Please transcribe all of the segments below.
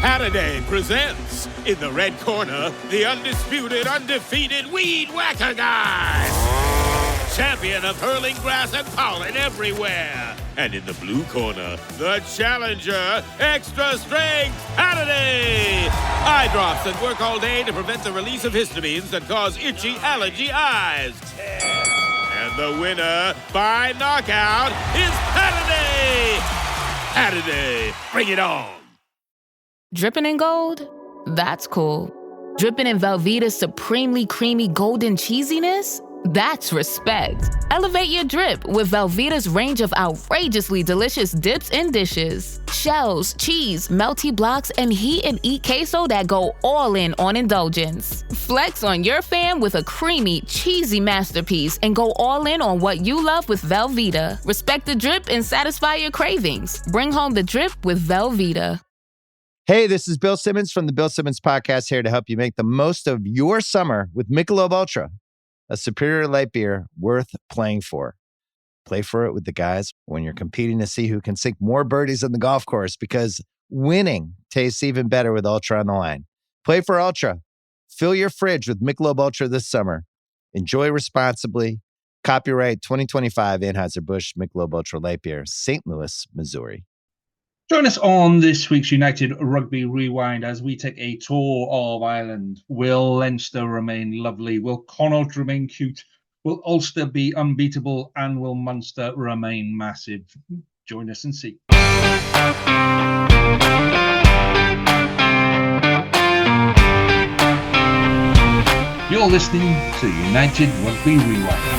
Halliday presents, in the red corner, the undisputed, undefeated Weed Whacker Guy. Champion of hurling grass and pollen everywhere. And in the blue corner, the challenger, extra strength Halliday. Eye drops that work all day to prevent the release of histamines that cause itchy allergy eyes. And the winner by knockout is Halliday. Halliday, bring it on. Dripping in gold? That's cool. Dripping in Velveeta's supremely creamy golden cheesiness? That's respect. Elevate your drip with Velveeta's range of outrageously delicious dips and dishes. Shells, cheese, melty blocks, and heat and eat queso that go all in on indulgence. Flex on your fam with a creamy, cheesy masterpiece and go all in on what you love with Velveeta. Respect the drip and satisfy your cravings. Bring home the drip with Velveeta. Hey, this is Bill Simmons from the Bill Simmons Podcast, here to help you make the most of your summer with Michelob Ultra, a superior light beer worth playing for. Play for it with the guys when you're competing to see who can sink more birdies on the golf course, because winning tastes even better with Ultra on the line. Play for Ultra. Fill your fridge with Michelob Ultra this summer. Enjoy responsibly. Copyright 2025 Anheuser-Busch Michelob Ultra Light Beer, St. Louis, Missouri. Join us on this week's United Rugby Rewind as we take a tour of Ireland. Will Leinster remain lovely? Will Connaught remain cute? Will Ulster be unbeatable? And will Munster remain massive? Join us and see. You're listening to United Rugby Rewind.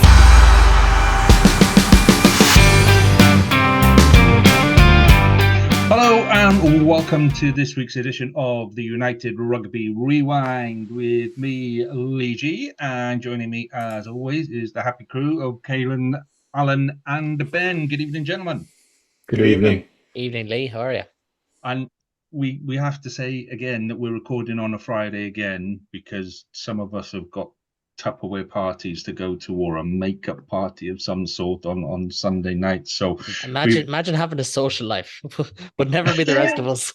Hello and welcome to this week's edition of the United Rugby Rewind with me, Lee G, and joining me as always is the happy crew of Caolan, Alan and Ben. Good evening, gentlemen. Good evening. Evening, Lee. How are you? And we have to say again that we're recording on a Friday again because some of us have got Tupperware parties to go to, or a makeup party of some sort on Sunday night. So imagine having a social life, but never be the rest of us.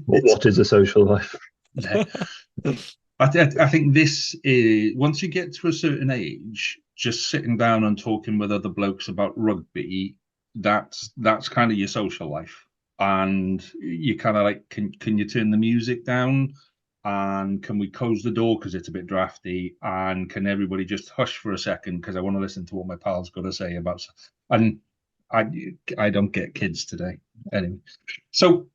What is a social life? I think this is, once you get to a certain age, just sitting down and talking with other blokes about rugby, that's kind of your social life. And you kind of like, can you turn the music down? And can we close the door because it's a bit drafty? And can everybody just hush for a second because I want to listen to what my pal's got to say about. And I don't get kids today anyway. So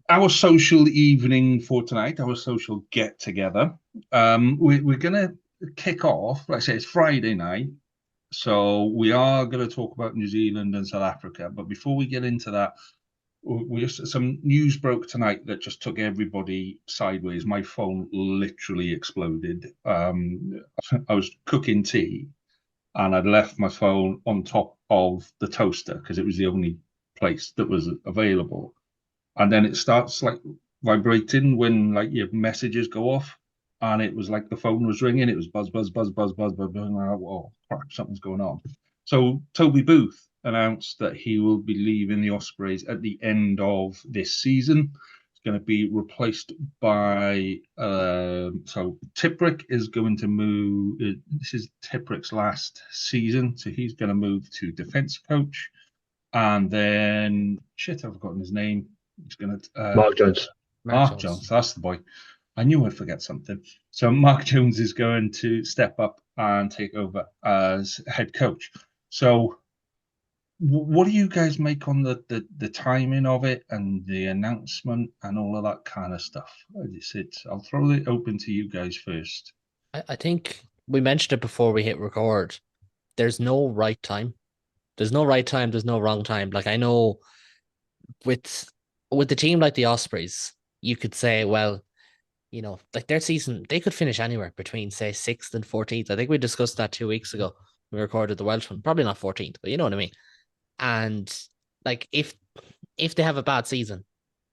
our social evening for tonight, our social get together. We're gonna kick off. Like I say, it's Friday night, so we are going to talk about New Zealand and South Africa. But before we get into that, some news broke tonight that just took everybody sideways. My phone literally exploded. I was cooking tea and I'd left my phone on top of the toaster because it was the only place that was available. And then it starts like vibrating when like your messages go off, and it was like the phone was ringing. It was buzz, buzz, buzz, buzz, buzz, buzz, buzz. Oh, crap, something's going on. So Toby Booth announced that he will be leaving the Ospreys at the end of this season. It's going to be replaced by so Tipperick is going to move. This is Tipperick's last season, so he's going to move to defence coach, and then I've forgotten his name. He's going to Mark Jones. Mark Jones, that's the boy. I knew I'd forget something. So Mark Jones is going to step up and take over as head coach. So what do you guys make on the timing of it and the announcement and all of that kind of stuff? I'll throw it open to you guys first. I think we mentioned it before we hit record. There's no right time. There's no right time. There's no wrong time. Like, I know with the team like the Ospreys, you could say, well, you know, like their season, they could finish anywhere between, say, 6th and 14th. I think we discussed that 2 weeks ago. We recorded the Welsh one. Probably not 14th, but you know what I mean. And like, if they have a bad season,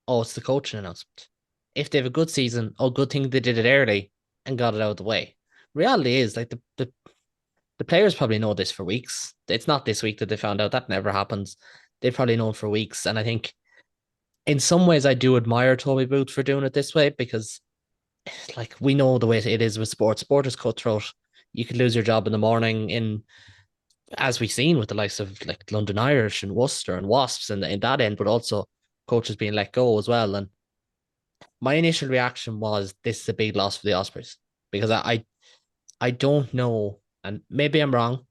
oh, it's the coaching announcement. If they have a good season, oh, good thing they did it early and got it out of the way. Reality is, like, the players probably know this for weeks. It's not this week that they found out. That never happens. They've probably known for weeks. And I think in some ways, I do admire Toby Booth for doing it this way because, like, we know the way it is with sport. Sport is cutthroat. You could lose your job in the morning as we've seen with the likes of like London Irish and Worcester and Wasps and in that end, but also coaches being let go as well. And my initial reaction was this is a big loss for the Ospreys because I don't know, and maybe I'm wrong,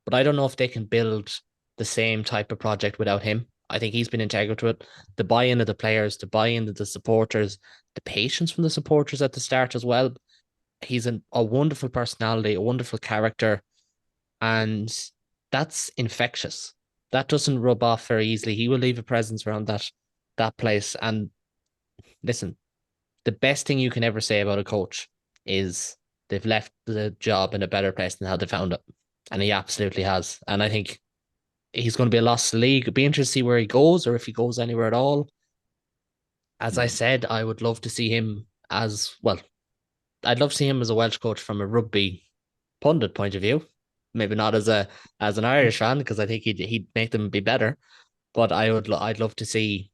but I don't know if they can build the same type of project without him. I think he's been integral to it. The buy-in of the players, the buy-in of the supporters, the patience from the supporters at the start as well. He's a wonderful personality, a wonderful character, and that's infectious. That doesn't rub off very easily. He will leave a presence around that place. And listen, the best thing you can ever say about a coach is they've left the job in a better place than how they found it. And he absolutely has. And I think he's going to be a lost league. It'd be interesting to see where he goes or if he goes anywhere at all. As I said, I would love to see him as well. I'd love to see him as a Welsh coach from a rugby pundit point of view. Maybe not as an Irish fan because I think he'd make them be better. But I'd love to see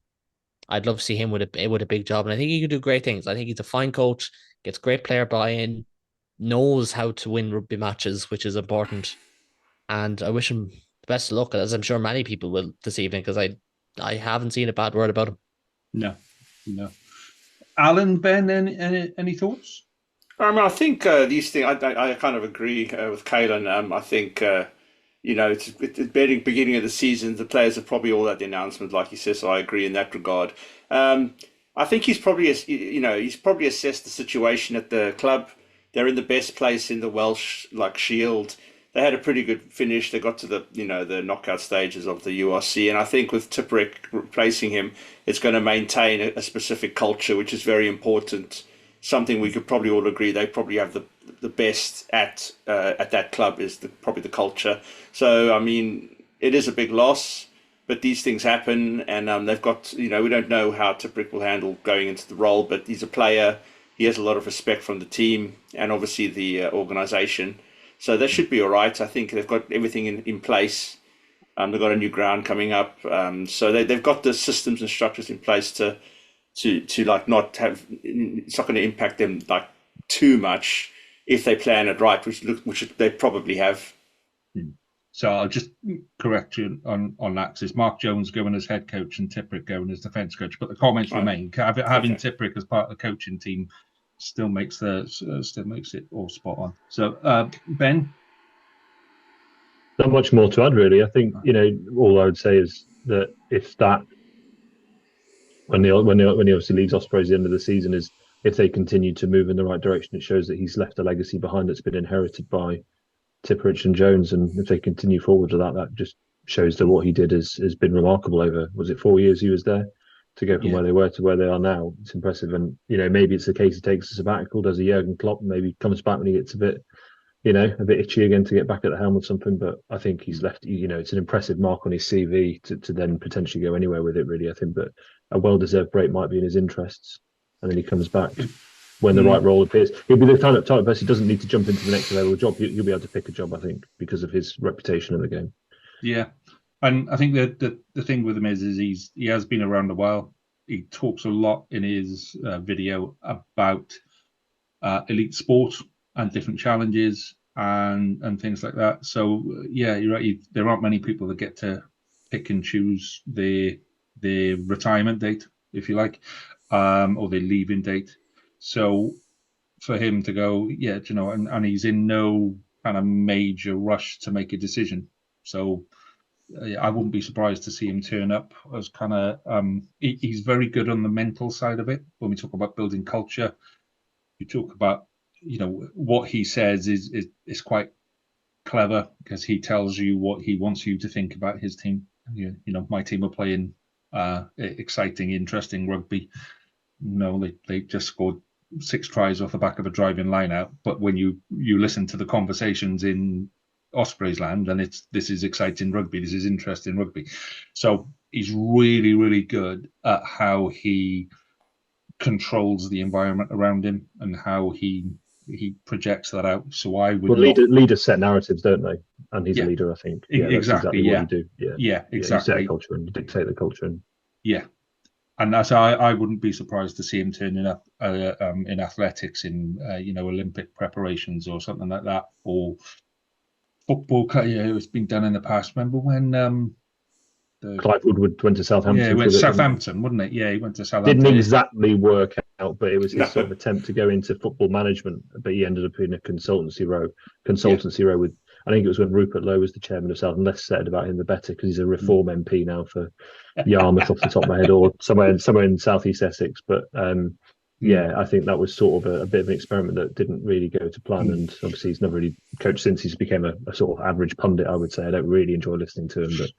him with a big job, and I think he could do great things. I think he's a fine coach, gets great player buy-in, knows how to win rugby matches, which is important. And I wish him the best of luck, as I'm sure many people will this evening, because I haven't seen a bad word about him. No. Alan, Ben, any thoughts? I think these things. I kind of agree with Caolan. I think it's at the beginning of the season. The players have probably all had the announcement, like he says. So I agree in that regard. I think he's probably assessed the situation at the club. They're in the best place in the Welsh Shield. They had a pretty good finish. They got to the knockout stages of the URC, and I think with Tipperick replacing him, it's going to maintain a specific culture, which is very important. Something we could probably all agree they probably have the best at that club is probably the culture. So I mean, it is a big loss, but these things happen, and they've got we don't know how Tipperick will handle going into the role, but he's a player. He has a lot of respect from the team and obviously the organisation. So they should be all right. I think they've got everything in place. They've got a new ground coming up. So they've got the systems and structures in place to not have. It's not going to impact them too much if they plan it right, which they probably have. So I'll just correct you on that, because it's Mark Jones going as head coach and Tipperick going as defence coach. But the comments remain. Having Tipperick as part of the coaching team still makes it all spot on. So Ben, not much more to add really. I think all I would say is that if that when he obviously leaves Ospreys at the end of the season, is if they continue to move in the right direction, it shows that he's left a legacy behind that's been inherited by Tipperick and Jones, and if they continue forward to that just shows that what he did has been remarkable over, was it 4 years he was there, to go from where they were to where they are now. It's impressive. And maybe it's the case he takes a sabbatical, does a Jurgen Klopp, and maybe comes back when he gets a bit itchy again to get back at the helm of something. But I think he's left, it's an impressive mark on his CV to then potentially go anywhere with it, really, I think. But a well-deserved break might be in his interests, and then he comes back when the right role appears. He'll be the kind of person who doesn't need to jump into the next level job. He'll be able to pick a job, I think, because of his reputation in the game. Yeah, and I think that the thing with him is he has been around a while. He talks a lot in his video about elite sport and different challenges and things like that. So yeah, you're right. There aren't many people that get to pick and choose their retirement date, if you like, or their leaving date. So for him to go, and he's in no kind of major rush to make a decision. So I wouldn't be surprised to see him turn up as kind of. He's very good on the mental side of it. When we talk about building culture, you talk about what he says is quite clever, because he tells you what he wants you to think about his team. My team are playing exciting, interesting rugby. They just scored 6 tries off the back of a driving line out. But when you listen to the conversations in Ospreys land, and this is exciting rugby, this is interesting rugby. So he's really, really good at how he controls the environment around him and how he projects that out. So I would. Well, leaders set narratives, don't they? And he's a leader, I think. Exactly. What you do. Yeah, exactly. You set a culture and dictate the culture. Yeah. And that's I wouldn't be surprised to see him turning up in athletics in Olympic preparations or something like that, or football. It's been done in the past. Remember when Clive Woodward went to Southampton. Yeah, he went for to a bit, Southampton, wasn't it? Yeah, he went to Southampton. Didn't exactly work out, but it was his No. sort of attempt to go into football management. But he ended up in a consultancy role with, I think it was when Rupert Lowe was the chairman of Southern. Less said about him, the better, because he's a Reform MP now for Yarmouth off the top of my head, or somewhere in southeast Essex. But yeah, I think that was sort of a bit of an experiment that didn't really go to plan. And obviously, he's never really coached since. He's became a sort of average pundit, I would say. I don't really enjoy listening to him, but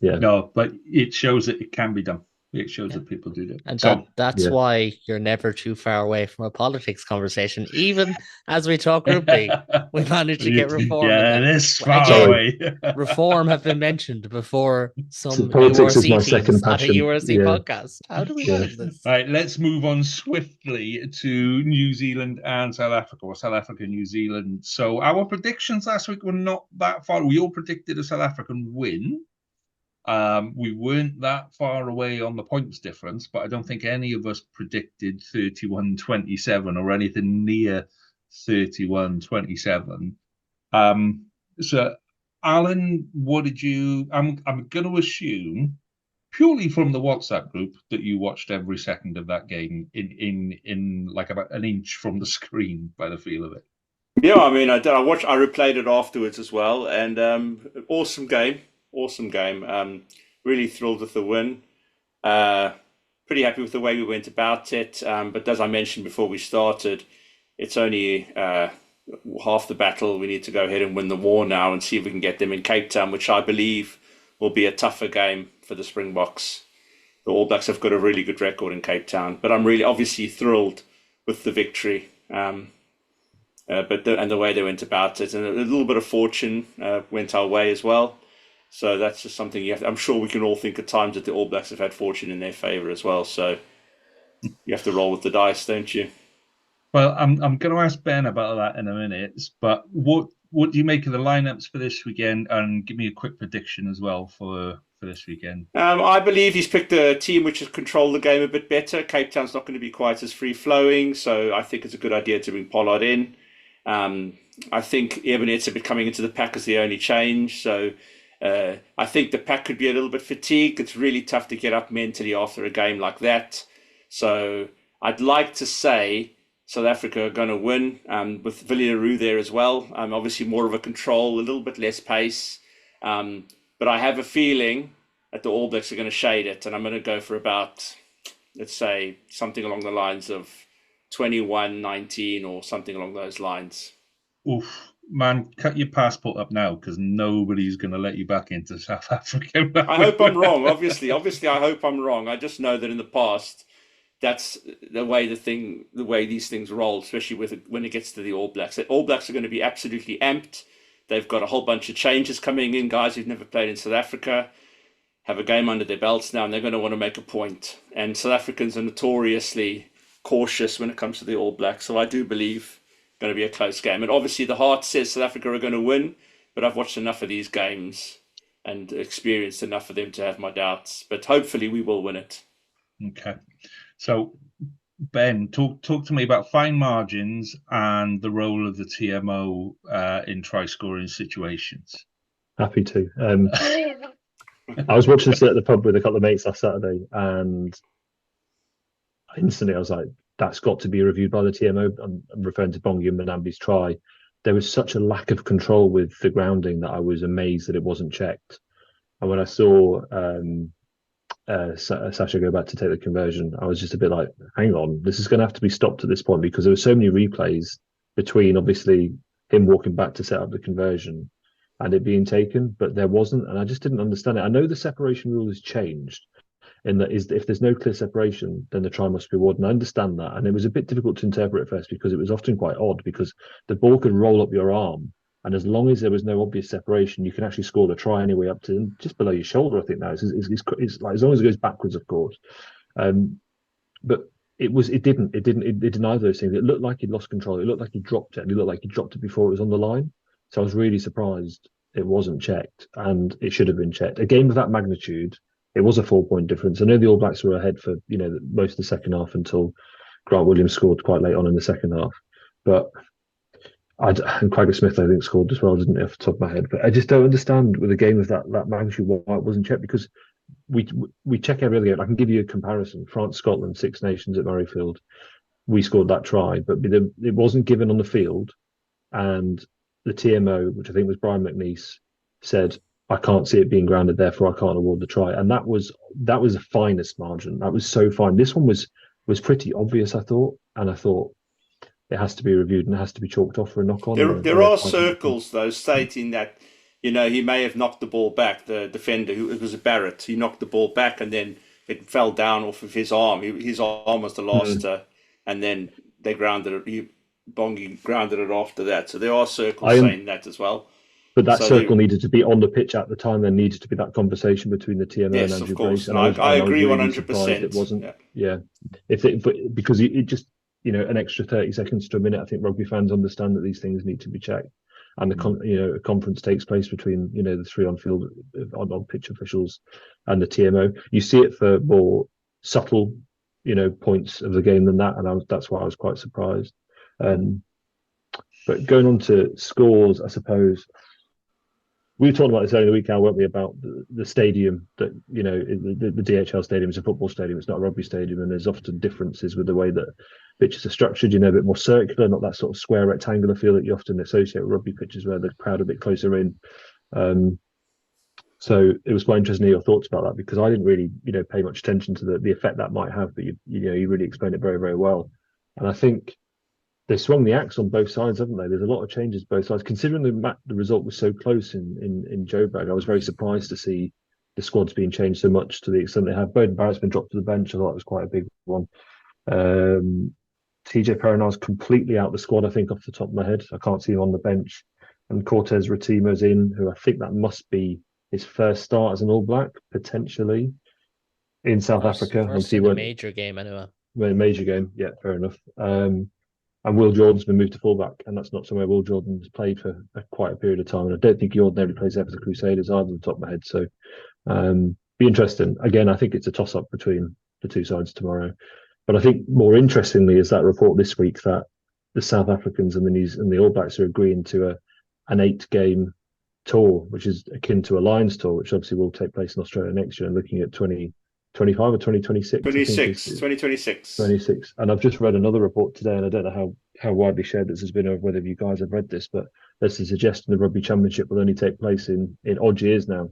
yeah. No, but it shows that it can be done. It shows that people do that. And that's why you're never too far away from a politics conversation. Even as we talk rugby, we managed to get reform. Yeah, this far away. Reform have been mentioned before some politics URC is my teams second passion. at a URC podcast. How do we manage this? All right, let's move on swiftly to New Zealand and South Africa, or South Africa, New Zealand. So our predictions last week were not that far. We all predicted a South African win. We weren't that far away on the points difference, but I don't think any of us predicted 31-27 or anything near 31-27. So, Alan, what did you? I'm going to assume, purely from the WhatsApp group, that you watched every second of that game in like about an inch from the screen, by the feel of it. Yeah, I mean, I did. I replayed it afterwards as well, and awesome game. Really thrilled with the win. Pretty happy with the way we went about it. But as I mentioned before we started, it's only half the battle. We need to go ahead and win the war now and see if we can get them in Cape Town, which I believe will be a tougher game for the Springboks. The All Blacks have got a really good record in Cape Town, but I'm really obviously thrilled with the victory. And the way they went about it, and a little bit of fortune went our way as well. So that's just something I'm sure we can all think at times that the All Blacks have had fortune in their favour as well. So you have to roll with the dice, don't you? Well, I'm going to ask Ben about that in a minute. But what do you make of the lineups for this weekend? And give me a quick prediction as well for this weekend. I believe he's picked a team which has controlled the game a bit better. Cape Town's not going to be quite as free flowing, so I think it's a good idea to bring Pollard in. I think Ebenezer coming into the pack is the only change. So. I think the pack could be a little bit fatigued. It's really tough to get up mentally after a game like that. So I'd like to say South Africa are going to win with Villaroo there as well. Obviously more of a control, a little bit less pace. But I have a feeling that the All Blacks are going to shade it. And I'm going to go for about, let's say, something along the lines of 21-19 or something along those lines. Oof. Man, cut your passport up now, because nobody's going to let you back into South Africa. I hope I'm wrong. Obviously, I hope I'm wrong. I just know that in the past, that's the way these things roll, especially when it gets to the All Blacks. The All Blacks are going to be absolutely amped. They've got a whole bunch of changes coming in, guys who've never played in South Africa, have a game under their belts now, and they're going to want to make a point. And South Africans are notoriously cautious when it comes to the All Blacks, so I do believe going to be a close game. And obviously the heart says South Africa are going to win, but I've watched enough of these games and experienced enough of them to have my doubts. But hopefully we will win it. Okay. So, Ben, talk to me about fine margins and the role of the TMO in try-scoring situations. Happy to. I was watching this at the pub with a couple of mates last Saturday, and instantly I was like, that's got to be reviewed by the TMO. I'm referring to Bongi and Manambi's try. There was such a lack of control with the grounding that I was amazed that it wasn't checked. And when I saw Sasha go back to take the conversion, I was just a bit like, hang on, this is going to have to be stopped at this point, because there were so many replays between obviously him walking back to set up the conversion and it being taken, but there wasn't. And I just didn't understand it. I know the separation rule has changed, in that is if there's no clear separation, then the try must be awarded. And I understand that. And it was a bit difficult to interpret at first, because it was often quite odd, because the ball could roll up your arm, and as long as there was no obvious separation, you can actually score the try anyway up to just below your shoulder. I think now it's like, as long as it goes backwards, of course. But it did neither of those things. It looked like he'd lost control. It looked like he dropped it, and it looked like he dropped it before it was on the line. So I was really surprised it wasn't checked, and it should have been checked. A game of that magnitude, it was a 4-point difference. I know the All Blacks were ahead for most of the second half until Grant Williams scored quite late on in the second half, but and Quagga Smith, I think, scored as well, didn't he, off the top of my head? But I just don't understand with a game of that magnitude why it wasn't checked, because we check every other game. I can give you a comparison: France, Scotland, Six Nations at Murrayfield. We scored that try, but it wasn't given on the field, and the TMO, which I think was Brian McNeice, said, "I can't see it being grounded, therefore I can't award the try." And that was the finest margin. That was so fine. This one was pretty obvious, I thought, and I thought it has to be reviewed and it has to be chalked off for a knock on. There are circles though stating that he may have knocked the ball back. The defender, who it was a Barrett, he knocked the ball back and then it fell down off of his arm. His arm was the last, and then they grounded it. Bongi grounded it after that. So there are circles saying that as well. But that circle needed to be on the pitch at the time. There needed to be that conversation between the TMO and Andrew Brace. And I agree 100%. It wasn't. Yeah. Because it just, an extra 30 seconds to a minute. I think rugby fans understand that these things need to be checked, and a conference takes place between the three on pitch officials and the TMO. You see it for more subtle points of the game than that, and that's why I was quite surprised. But going on to scores, I suppose we were talking about this earlier in the week, weren't we, about the stadium that, the DHL stadium is a football stadium. It's not a rugby stadium. And there's often differences with the way that pitches are structured, a bit more circular, not that sort of square rectangular feel that you often associate with rugby pitches where the crowd are a bit closer in. So it was quite interesting to hear your thoughts about that, because I didn't really, pay much attention to the effect that might have, but you really explained it very, very well. And I think they swung the axe on both sides, haven't they? There's a lot of changes both sides. Considering the result was so close in Joburg, I was very surprised to see the squads being changed so much to the extent they have. Bowden Barrett's been dropped to the bench. I thought it was quite a big one. TJ Perenar's completely out the squad, I think, off the top of my head. I can't see him on the bench. And Cortez Retimo's in, who I think that must be his first start as an All Black, potentially, in South Africa. First in a major game, anyway. Major game, yeah, fair enough. And Will Jordan's been moved to fullback, and that's not somewhere Will Jordan's played for quite a period of time. And I don't think he ordinarily plays there for the Crusaders either, on the top of my head. So, be interesting. Again, I think it's a toss-up between the two sides tomorrow. But I think more interestingly is that report this week that the South Africans and the All Blacks are agreeing to an 8-game tour, which is akin to a Lions tour, which obviously will take place in Australia next year, and looking at 2025 or 2026? 2026. And I've just read another report today, and I don't know how widely shared this has been, or whether you guys have read this, but there's a suggestion the Rugby Championship will only take place in odd years now.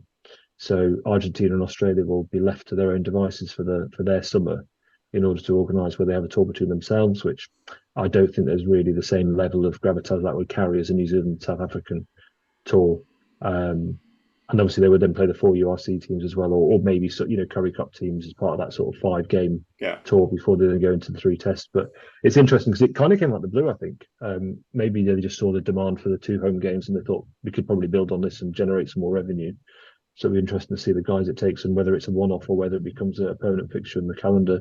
So Argentina and Australia will be left to their own devices for their summer in order to organise where they have a tour between themselves, which I don't think there's really the same level of gravitas that would carry as a New Zealand South African tour. And obviously they would then play the 4 URC teams as well, or maybe Curry Cup teams as part of that sort of 5-game tour before they then go into the 3 tests. But it's interesting because it kind of came out of the blue, I think. Maybe they just saw the demand for the 2 home games and they thought we could probably build on this and generate some more revenue. So it'll be interesting to see the guys it takes and whether it's a one-off or whether it becomes a permanent fixture in the calendar.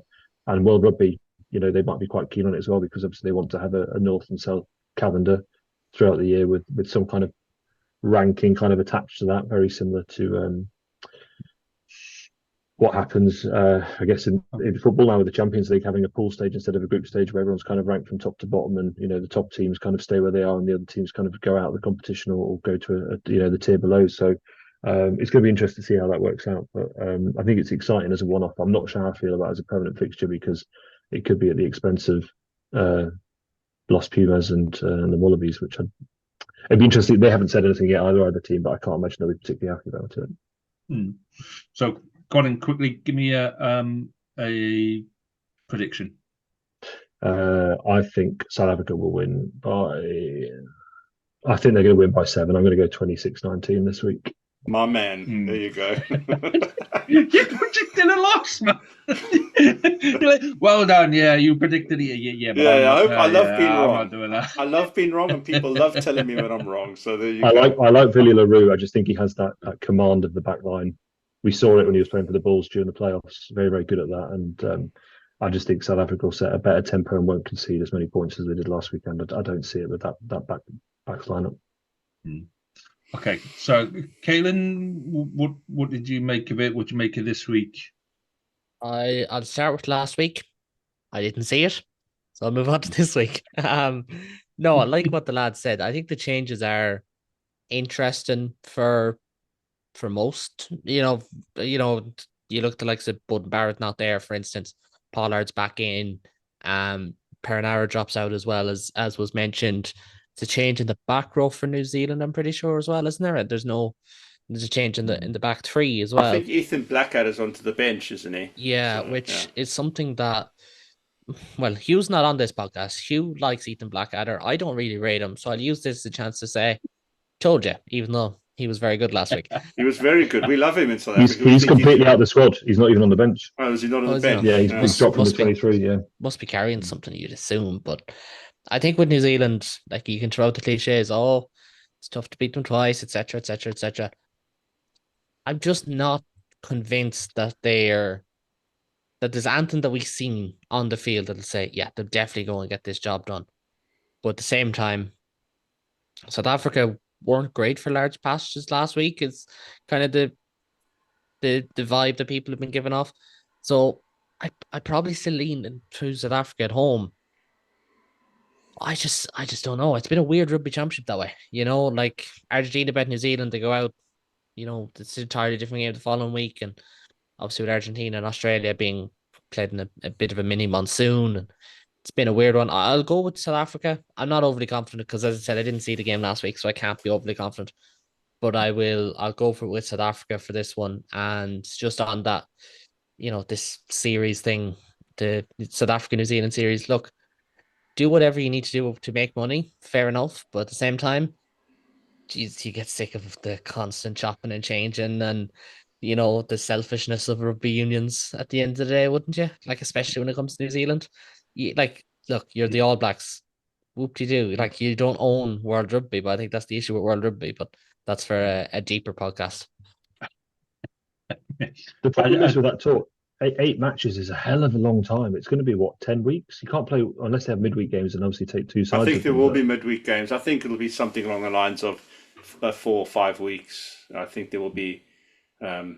And World Rugby, they might be quite keen on it as well, because obviously they want to have a North and South calendar throughout the year with some kind of ranking kind of attached to that, very similar to what happens, I guess, in football now with the Champions League having a pool stage instead of a group stage where everyone's kind of ranked from top to bottom, and the top teams kind of stay where they are and the other teams kind of go out of the competition or go to the tier below. So it's going to be interesting to see how that works out. But I think it's exciting as a one-off. I'm not sure how I feel about it as a permanent fixture, because it could be at the expense of Los Pumas and the Wallabies, which it'd be interesting. They haven't said anything yet, either team, but I can't imagine they'll be particularly happy about it. So, Colin, quickly give me a prediction. I think South Africa will win by. I think they're going to win by 7. I'm going to go 26-19 this week. My man, there you go. You predicted a loss, man. You're like, well done. Yeah, you predicted it. Yeah. I love being wrong. I'm not doing that. I love being wrong, and people love telling me when I'm wrong. So there you go. I like Villiers Leroux. I just think he has that command of the back line. We saw it when he was playing for the Bulls during the playoffs. Very, very good at that. And I just think South Africa will set a better tempo and won't concede as many points as they did last weekend. I don't see it with that back lineup. Okay, so Caolan, what did you make of it? What did you make of this week? I'll start with last week. I didn't see it, so I'll move on to this week. No, I like what the lad said. I think the changes are interesting for most. You look at the likes of Bud Barrett not there, for instance. Pollard's back in. Perinara drops out as well as was mentioned. It's a change in the back row for New Zealand, I'm pretty sure as well, isn't there? There's a change in the back three as I well. think Ethan Blackadder's onto the bench, isn't he? Yeah, So, which is something that, well, Hugh's not on this podcast. Hugh likes Ethan Blackadder. I don't really rate him, so I'll use this as a chance to say, told you, even though he was very good last week. He was very good. We love him in South Africa. He's completely out of the squad. He's not even on the bench. Oh, is he not on Oh, the is he bench? not? Yeah, he's dropped from the 23. Yeah, Must be carrying something, you'd assume. But I think with New Zealand, like, you can throw out the cliches, oh, it's tough to beat them twice, etc., etc., etc. I'm just not convinced that there's anything that we've seen on the field that'll say, yeah, they'll definitely go and get this job done. But at the same time, South Africa weren't great for large passages last week. Is kind of the vibe that people have been giving off. So I probably still lean into South Africa at home. I just don't know. It's been a weird rugby championship that way. Like Argentina bet New Zealand, they go out. It's an entirely different game the following week, and obviously with Argentina and Australia being played in a bit of a mini monsoon, and it's been a weird one. I'll go with South Africa. I'm not overly confident because, as I said, I didn't see the game last week, so I can't be overly confident. But I'll go for it with South Africa for this one. And just on that, this series thing, the South Africa New Zealand series, look, do whatever you need to do to make money, fair enough. But at the same time, geez, you get sick of the constant chopping and changing and the selfishness of rugby unions at the end of the day, wouldn't you? Like, especially when it comes to New Zealand. Look, you're the All Blacks. Whoop-de-doo. Like, you don't own World Rugby, but I think that's the issue with World Rugby. But that's for a deeper podcast. the problem is with that tour. Eight matches is a hell of a long time. It's going to be 10 weeks. You can't play unless they have midweek games and obviously take two sides. I think there will be midweek games. I think it'll be something along the lines of 4 or 5 weeks. I think there will be. I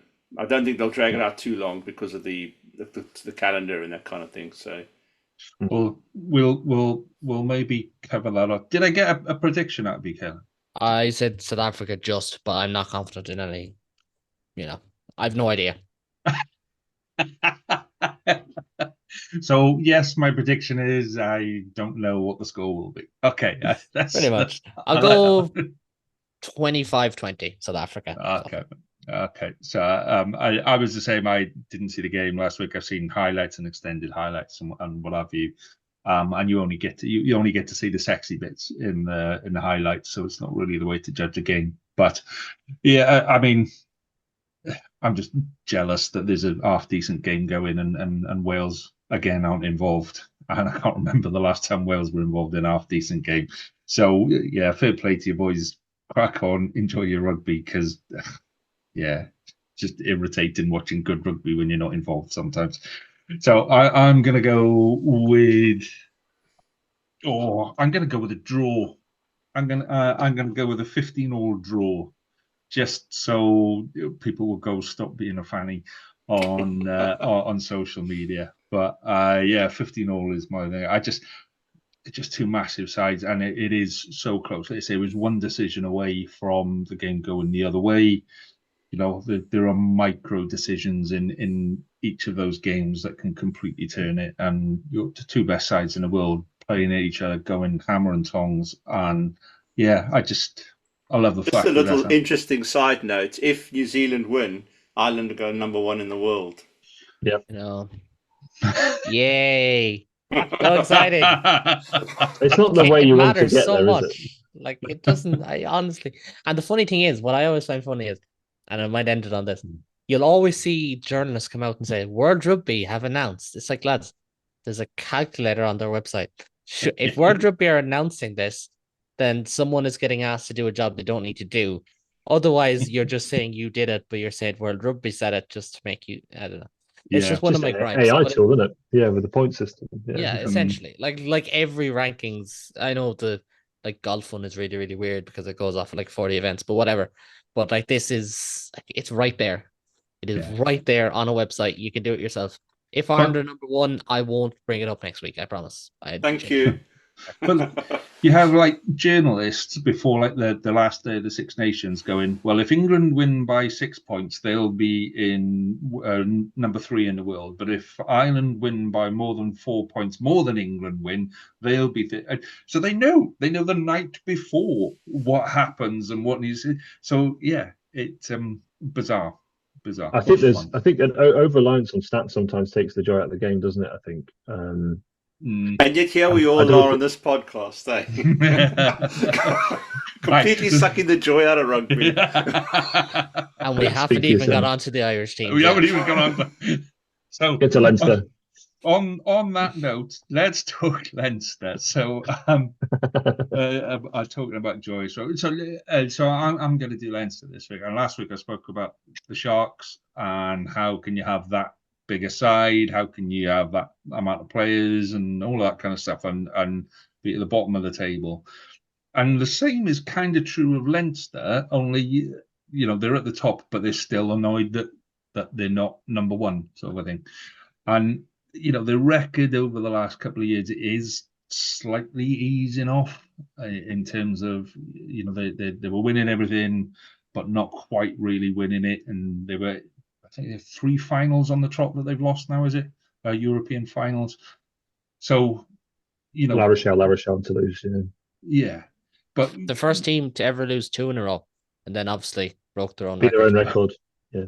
don't think they'll drag it out too long because of the calendar and that kind of thing. So, we'll maybe cover that up. Did I get a prediction out of you, Caolan? I said South Africa but I'm not confident in any. I have no idea. So yes, my prediction is I don't know what the score will be. Okay, that's pretty much. I'll go 25-20 South Africa. Okay. So I was the same. I didn't see the game last week. I've seen highlights and extended highlights and what have you. And you only get to see the sexy bits in the highlights, so it's not really the way to judge a game. But yeah, I mean, I'm just jealous that there's a half decent game going and Wales again aren't involved. And I can't remember the last time Wales were involved in a half decent game. So yeah, fair play to you boys. Crack on, enjoy your rugby, because yeah, just irritating watching good rugby when you're not involved sometimes. So I'm gonna go with I'm gonna go with a draw. I'm gonna go with a 15-all draw, just so people will go stop being a fanny on social media. But yeah, 15-all is my thing. It's just two massive sides, and it is so close. Like I say, it was one decision away from the game going the other way. There are micro decisions in each of those games that can completely turn it. And the two best sides in the world playing at each other, going hammer and tongs. And yeah, I love the fact. Just a little interesting side note: if New Zealand win, Ireland go #1 in the world. Yep. Yay! So excited. It's not the way you want to get so there, much. is it? Like, it doesn't. I honestly, and the funny thing is, what I always find funny is, and I might end it on this, you'll always see journalists come out and say, World Rugby have announced. It's like, lads, there's a calculator on their website. If World Rugby are announcing this, then someone is getting asked to do a job they don't need to do. Otherwise, you're just saying you did it, but you're saying World Rugby said it just to make you, I don't know. It's just one of my gripes. AI tool, isn't it? Yeah, with the point system. Yeah, essentially. Like every rankings, I know the like golf one is really, really weird because it goes off like 40 events, but whatever. But like this is like, it's right there. It is right there on a website. You can do it yourself. If Ireland are number one, I won't bring it up next week. I promise. Thank you. But you have like journalists before like the last day of the Six Nations going, well, if England win by 6 points, they'll be in number 3 in the world. But if Ireland win by more than 4 points, more than England win, they'll be. So they know the night before what happens and what needs. So yeah, it's bizarre. I think an over reliance on stats sometimes takes the joy out of the game, doesn't it? I think. And yet here we all are on this podcast, eh? Completely sucking the joy out of rugby. And we haven't even got onto the Irish team. We haven't even got on. So get to Leinster. On that note, let's talk Leinster. So I'm talking about joy. So I'm going to do Leinster this week. And last week I spoke about the Sharks and how can you have that bigger side? How can you have that amount of players and all that kind of stuff and be at the bottom of the table? And the same is kind of true of Leinster. Only they're at the top, but they're still annoyed that they're not number one, sort of thing. And the record over the last couple of years is slightly easing off in terms of they were winning everything, but not quite really winning it. And they were, I think, there 3 finals on the trot that they've lost now. Is it European finals? So La Rochelle to lose. Yeah, but the first team to ever lose 2 in a row, and then obviously broke their own record. Yeah,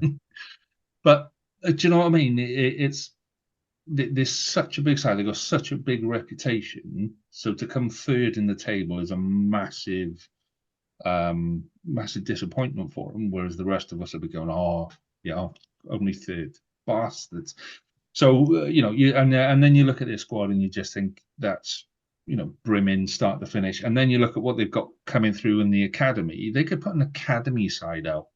but do you know what I mean? It's there's such a big side. They've got such a big reputation. So to come third in the table is a massive disappointment for them. Whereas the rest of us will be going, oh yeah, only third, bastards. So and then you look at their squad and you just think that's brimming start to finish. And then you look at what they've got coming through in the academy. They could put an academy side out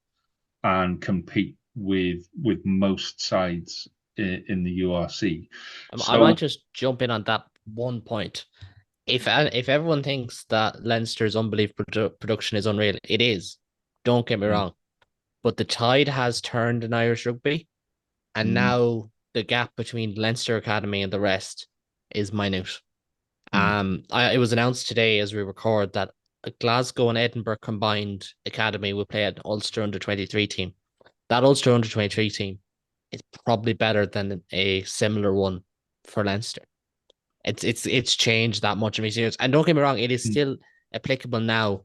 and compete with most sides in the URC. I might just jump in on that one point. If everyone thinks that Leinster's unbelievable production is unreal, it is. Don't get me wrong. But the tide has turned in Irish rugby, and now the gap between Leinster Academy and the rest is minute. It was announced today as we record that a Glasgow and Edinburgh combined academy will play an Ulster under-23 team. That Ulster under-23 team is probably better than a similar one for Leinster. It's changed that much in recent years. And don't get me wrong, it is still applicable now,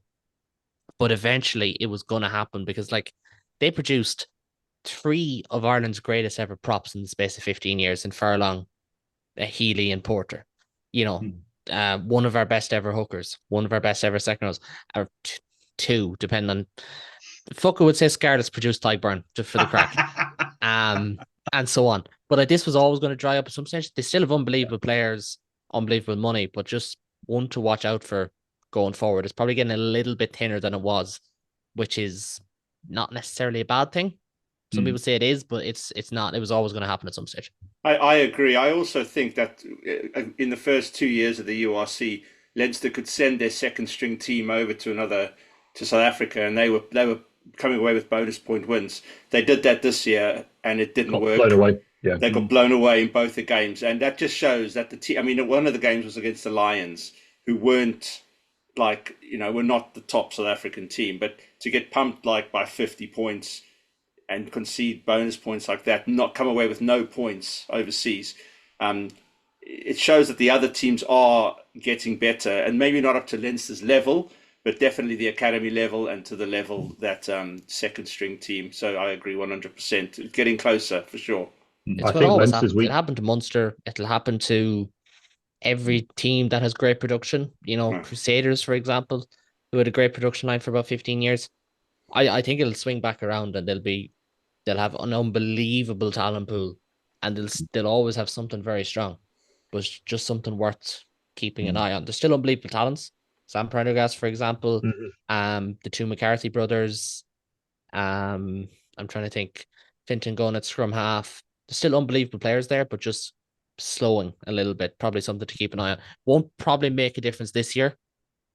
but eventually it was going to happen because they produced 3 of Ireland's greatest ever props in the space of 15 years in Furlong, Healy and Porter. One of our best ever hookers, one of our best ever second rows, or 2, depending on. Fucker would say Scarlett's produced Tyburn just for the crack. And so on. But this was always going to dry up at some stage. They still have unbelievable players, unbelievable money, but just one to watch out for going forward. It's probably getting a little bit thinner than it was, which is not necessarily a bad thing. Some people say it is, but it's not. It was always going to happen at some stage. I agree. I also think that in the first 2 years of the URC, Leinster could send their second string team over to South Africa, and they were coming away with bonus point wins. They did that this year, and it didn't work. Blown away. Yeah. They got blown away in both the games, and that just shows that the team. I mean, one of the games was against the Lions, who weren't were not the top South African team, but to get pumped by 50 points and concede bonus points like that, not come away with no points overseas, it shows that the other teams are getting better, and maybe not up to Leinster's level, but definitely the academy level and to the level that second string team. So I agree 100%. Getting closer for sure. It's what always happens. It happened to Munster. It'll happen to every team that has great production. Crusaders, for example, who had a great production line for about 15 years. I think it'll swing back around and they'll have an unbelievable talent pool, and they'll always have something very strong, but just something worth keeping an eye on. There's still unbelievable talents. Sam Prendergast, for example, the 2 McCarthy brothers. I'm trying to think. Finton going at scrum half. There's still unbelievable players there, but just slowing a little bit. Probably something to keep an eye on. Won't probably make a difference this year,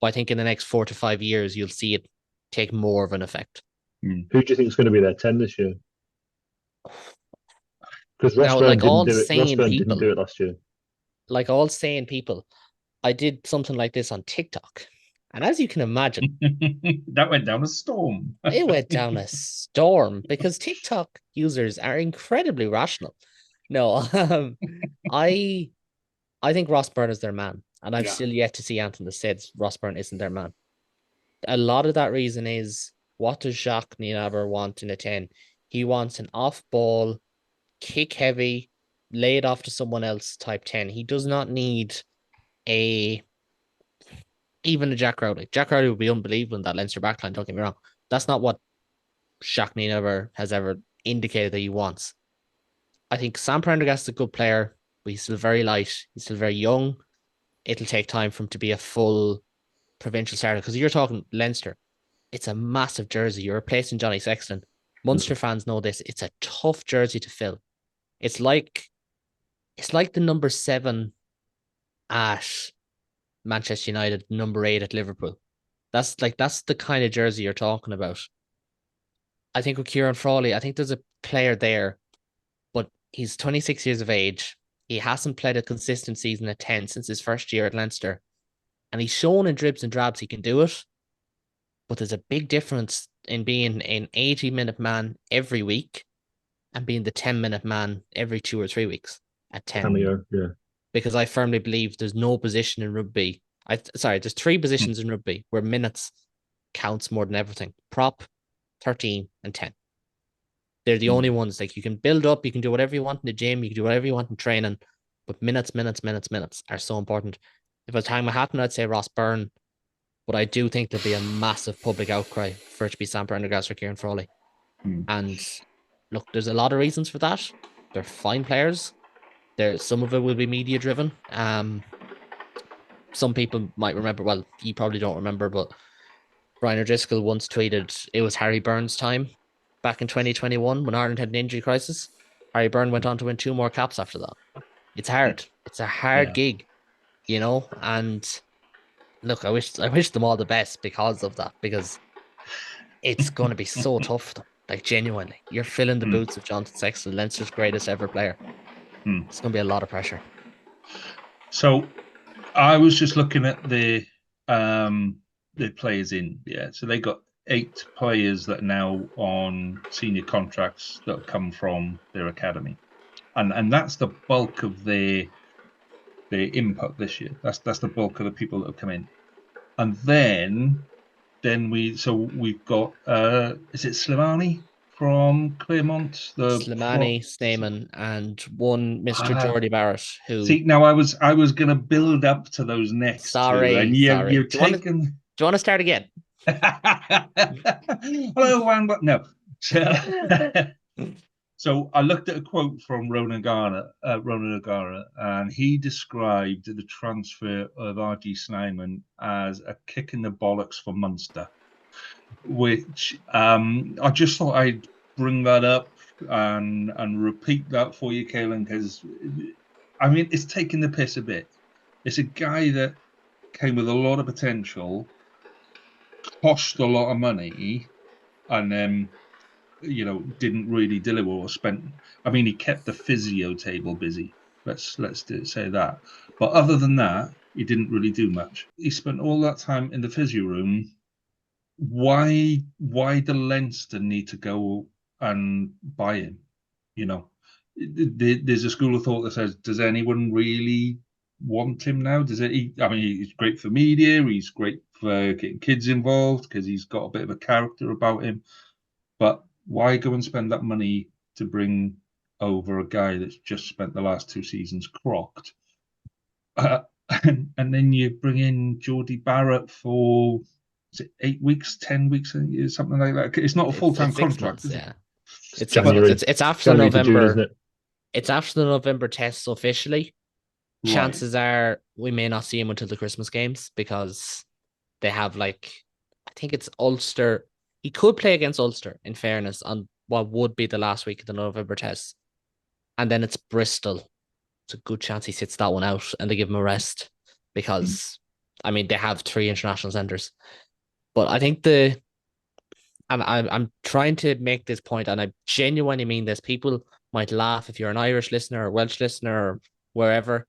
But I think in the next 4 to 5 years, you'll see it take more of an effect. Who do you think is going to be their 10 this year? Because Ross Now, Byrne like didn't all do it. Ross sane Byrne didn't people, do it last year. like all sane people, I did something like this on TikTok. And as you can imagine, That went down a storm. it went down a storm because TikTok users are incredibly rational. No, I think Ross Byrne is their man, and I've Yeah. still yet to see Anthony that says Ross Byrne isn't their man. A lot of that reason is, what does Jacques Nienaber want in a 10? He wants an off-ball, kick-heavy, lay it off to someone else type 10. He does not need even a Jack Crowley. Jack Crowley would be unbelievable in that Leinster backline, don't get me wrong. That's not what Jacques Nienaber has ever indicated that he wants. I think Sam Prendergast is a good player, but he's still very light. He's still very young. It'll take time for him to be a full provincial starter, because you're talking Leinster. It's a massive jersey. You're replacing Johnny Sexton. Munster fans know this. It's a tough jersey to fill. It's like the number 7 at Manchester United, number 8 at Liverpool. That's the kind of jersey you're talking about. I think with Kieran Frawley, I think there's a player there, but he's 26 years of age. He hasn't played a consistent season at 10 since his first year at Leinster. And he's shown in dribs and drabs he can do it. But there's a big difference in being an 80-minute man every week and being the 10-minute man every 2 or 3 weeks at 10. Cameo, yeah. Because I firmly believe there's no position in rugby. There's 3 positions in rugby where minutes counts more than everything. Prop, 13, and 10. They're the only ones. Like, you can build up, you can do whatever you want in the gym, you can do whatever you want in training, but minutes are so important. If I was hanging my hat on, I'd say Ross Byrne, but I do think there'll be a massive public outcry for it to be Sam Prendergast or Kieran Frawley. And look, there's a lot of reasons for that. They're fine players. Some of it will be media driven. Some people might remember, well, you probably don't remember, but Brian O'Driscoll once tweeted it was Harry Byrne's time back in 2021 when Ireland had an injury crisis. Harry Byrne went on to win 2 more caps after that. It's hard. It's a hard gig, you know. And look, I wish them all the best because of that, because it's going to be so tough for them. Like, genuinely, you're filling the boots of Jonathan Sexton, Leinster's greatest ever player. It's going to be a lot of pressure. So, I was just looking at the players in. Yeah, so they got 8 players that are now on senior contracts that have come from their academy, and that's the bulk of their input this year. That's the bulk of the people that have come in, and then we've got is it Slimani from Claremont? Slimani, Stamen, and one Mr. Jordy Barrett, who... See, now I was going to build up to those next two, and you've taken... Do you want to start again? Hello, Juan. No. So I looked at a quote from Ronan O'Gara, and he described the transfer of R.G. Snyman as a kick in the bollocks for Munster, which I just thought I'd bring that up and repeat that for you, Caolan, because I mean, it's taking the piss a bit. It's a guy that came with a lot of potential, cost a lot of money, and then didn't really deliver or spent. I mean, he kept the physio table busy. Let's say that. But other than that, he didn't really do much. He spent all that time in the physio room. Why do Leinster need to go and buy him? There's a school of thought that says, does anyone really want him now? I mean, he's great for media. He's great for getting kids involved because he's got a bit of a character about him. But why go and spend that money to bring over a guy that's just spent the last 2 seasons crocked? And then you bring in Jordy Barrett for, is it 8 weeks, 10 weeks, something like that? It's not a full-time contract, is it? It's January. It's after January November. June, isn't it? It's after the November tests officially. Right. Chances are we may not see him until the Christmas games, because they have, I think it's Ulster. He could play against Ulster, in fairness, on what would be the last week of the November tests. And then it's Bristol. It's a good chance he sits that one out and they give him a rest, because I mean, they have 3 international centres, but I think I'm trying to make this point, and I genuinely mean this. People might laugh if you're an Irish listener or Welsh listener or wherever.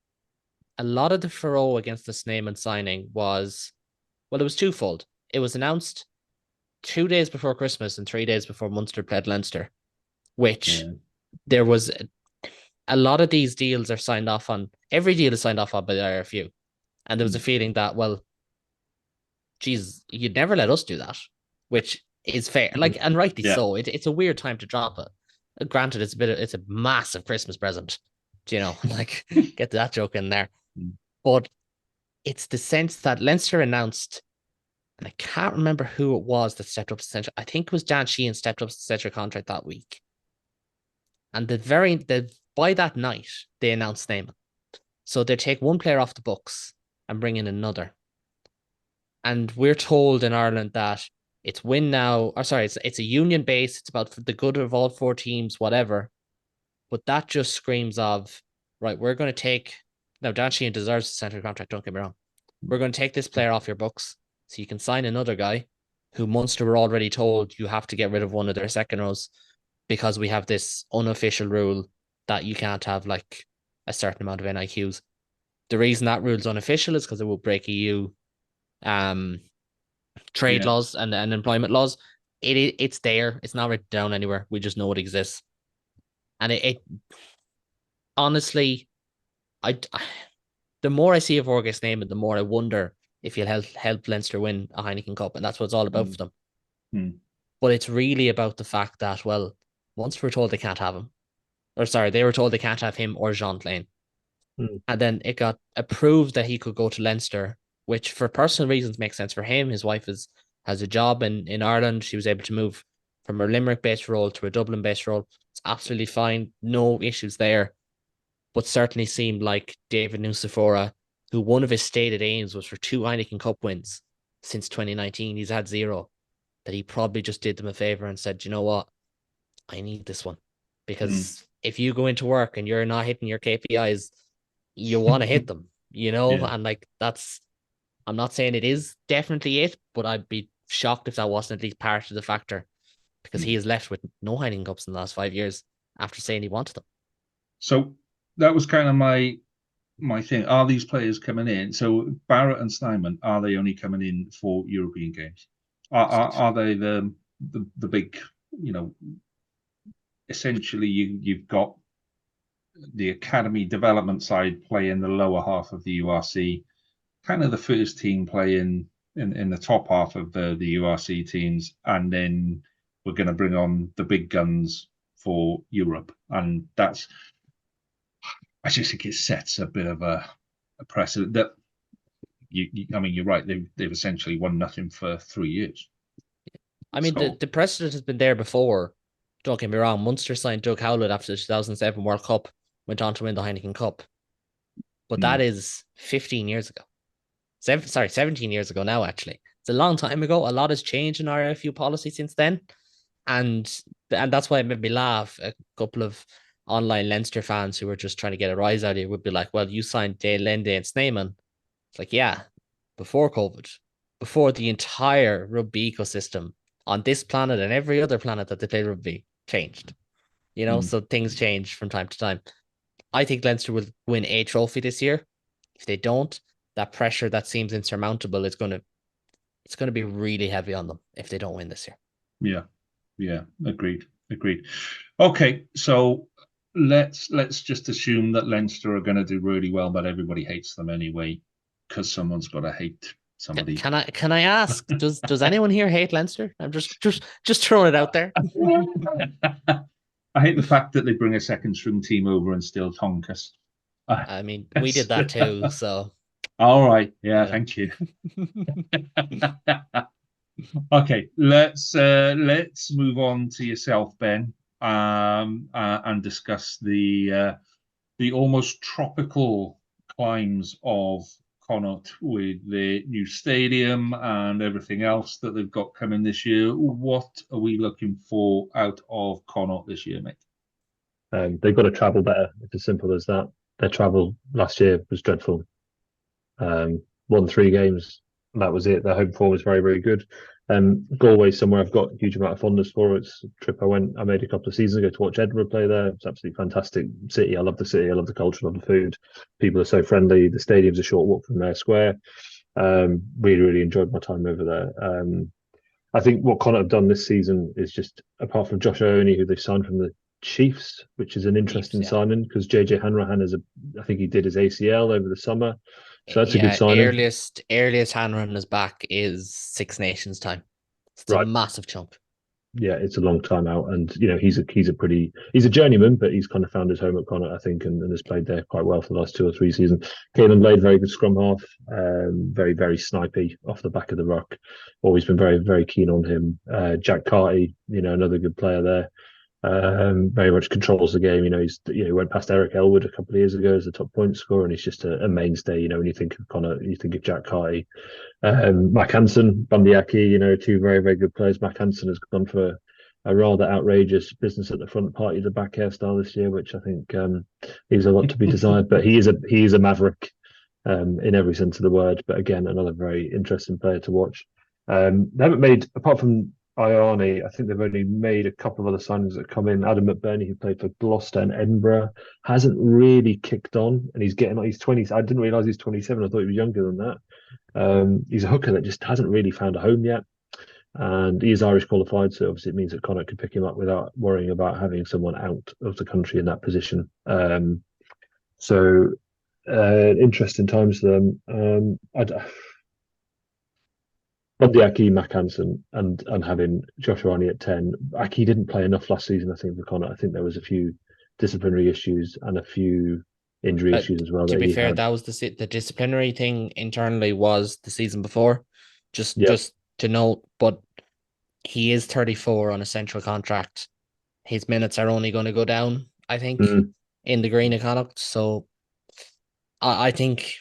A lot of the furore against the Snyman signing was, well, it was twofold. It was announced 2 days before Christmas and 3 days before Munster played Leinster, which there was a lot of these deals are signed off on. Every deal is signed off on by the IRFU. And there was a feeling that, well, geez, you'd never let us do that, which is fair. Like, and rightly so. It's a weird time to drop it. Granted, it's a massive Christmas present, you know, like get that joke in there. But it's the sense that Leinster announced, and I can't remember who it was that stepped up to centre. I think it was Dan Sheehan stepped up to centre contract that week. And by that night, they announced Snyman. So they take one player off the books and bring in another. And we're told in Ireland that it's win now, or sorry, it's a union base. It's about the good of all 4 teams, whatever. But that just screams of, right, we're going to take, now Dan Sheehan deserves a centre contract, don't get me wrong. We're going to take this player off your books so you can sign another guy who Munster were already told you have to get rid of one of their second rows because we have this unofficial rule that you can't have like a certain amount of NIQs. The reason that rule's unofficial is because it will break EU trade laws and employment laws. It's there. It's not written down anywhere. We just know it exists. And it honestly, the more I see of August Neyman, the more I wonder if he'll help Leinster win a Heineken Cup, and that's what it's all about for them. But it's really about the fact that, well, once we're told they can't have him, or sorry, they were told they can't have him or Jean Lane. And then it got approved that he could go to Leinster, which for personal reasons makes sense for him. His wife has a job in Ireland. She was able to move from her Limerick-based role to a Dublin-based role. It's absolutely fine. No issues there. But certainly seemed like David Nucifora, who one of his stated aims was for 2 Heineken Cup wins since 2019. He's had 0. That he probably just did them a favor and said, you know what? I need this one. Because if you go into work and you're not hitting your KPIs, you want to hit them, you know? And like, I'm not saying it is definitely it, but I'd be shocked if that wasn't at least part of the factor, because he is left with no Heineken Cups in the last 5 years after saying he wanted them. So that was kind of my thing. Are these players coming in? So Barrett and Snyman, are they only coming in for European games? Are they the big, you know, essentially you've got the academy development side playing the lower half of the URC, kind of the first team playing in the top half of the URC teams, and then we're going to bring on the big guns for Europe. And that's, I just think it sets a bit of a precedent that I mean, you're right. They've essentially won nothing for 3 years. I mean, so, the precedent has been there before. Don't get me wrong. Munster signed Doug Caolan after the 2007 World Cup, went on to win the Heineken Cup. But that is 15 years ago. 17 years ago now, actually. It's a long time ago. A lot has changed in our RFU policy since then. And that's why it made me laugh. A couple of online Leinster fans who were just trying to get a rise out of it would be like, well, you signed Dale Lende and Snyman. It's like, yeah, before COVID, before the entire rugby ecosystem on this planet and every other planet that they play rugby changed. You know, so things change from time to time. I think Leinster will win a trophy this year. If they don't, that pressure that seems insurmountable is going to be really heavy on them if they don't win this year. Yeah, agreed. Okay, so let's just assume that Leinster are going to do really well, but everybody hates them anyway, because someone's got to hate somebody. Can I ask? Does anyone here hate Leinster? I'm just throwing it out there. I hate the fact that they bring a second string team over and still tonk us. I mean, we did that too, so. All right. Yeah. Thank you. Okay. Let's move on to yourself, Ben, and discuss the almost tropical climes of Connacht with the new stadium and everything else that they've got coming this year. What are we looking for out of Connacht this year, mate? They've got to travel better. It's as simple as that. Their travel last year was dreadful. won 3 games. And that was it. Their home form was very, very good. Galway's somewhere I've got a huge amount of fondness for. It's a trip I made a couple of seasons ago to watch Edinburgh play there. It's absolutely fantastic city. I love the city. I love the culture. I love the food. People are so friendly. The stadium's a short walk from their square. Really, really enjoyed my time over there. I think what Connacht have done this season is just, apart from Josh Ioane, who they've signed from the Chiefs, which is an interesting signing because JJ Hanrahan I think he did his ACL over the summer. So that's a good signing. Earliest Hanrahan is back is Six Nations time. It's a Right. massive chunk. Yeah, it's a long time out, and he's a journeyman, but he's kind of found his home at Connacht, I think, and has played there quite well for the last 2 or 3 seasons. Caolan Blade, very good scrum half, very, very snipey off the back of the ruck. Always been very, very keen on him. Jack Carty, another good player there. Very much controls the game. He went past Eric Elwood a couple of years ago as the top point scorer, and he's just a mainstay. When you think of Connacht, you think of Jack Carty. Mac Hansen, Bundyaki, 2 very, very good players. Mac Hansen has gone for a rather outrageous business at the front, party the back hairstyle this year, which I think leaves a lot to be desired. But he is a maverick in every sense of the word. But again, another very interesting player to watch. They haven't made, apart from Ioane, I think they've only made a couple of other signings that come in. Adam McBurney, who played for Gloucester and Edinburgh, hasn't really kicked on, and he's 20. I didn't realise he's 27. I thought he was younger than that. He's a hooker that just hasn't really found a home yet, and he is Irish qualified, so obviously it means that Connacht could pick him up without worrying about having someone out of the country in that position. So interesting times for them. Bundyaki, Mac Hansen, and having Joshua Arnie at 10. Aki didn't play enough last season, I think, for Connacht. I think there was a few disciplinary issues and a few injury issues as well. To be fair, that was the disciplinary thing internally was the season before. Just to note, but he is 34 on a central contract. His minutes are only going to go down, I think, in the green of Connacht. So I think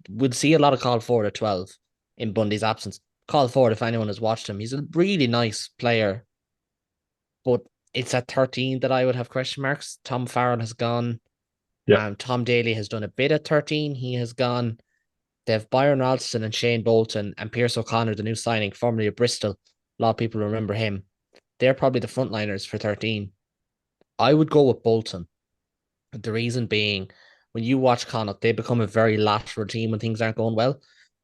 we'll see a lot of call forward at 12 in Bundy's absence. Call forward if anyone has watched him. He's a really nice player, but it's at 13 that I would have question marks. Tom Farrell has gone. Yeah. Tom Daly has done a bit at 13. He has gone. They have Byron Ralston and Shane Bolton and Pierce O'Connor, the new signing, formerly of Bristol. A lot of people remember him. They're probably the frontliners for 13. I would go with Bolton. The reason being, when you watch Connacht, they become a very lateral team when things aren't going well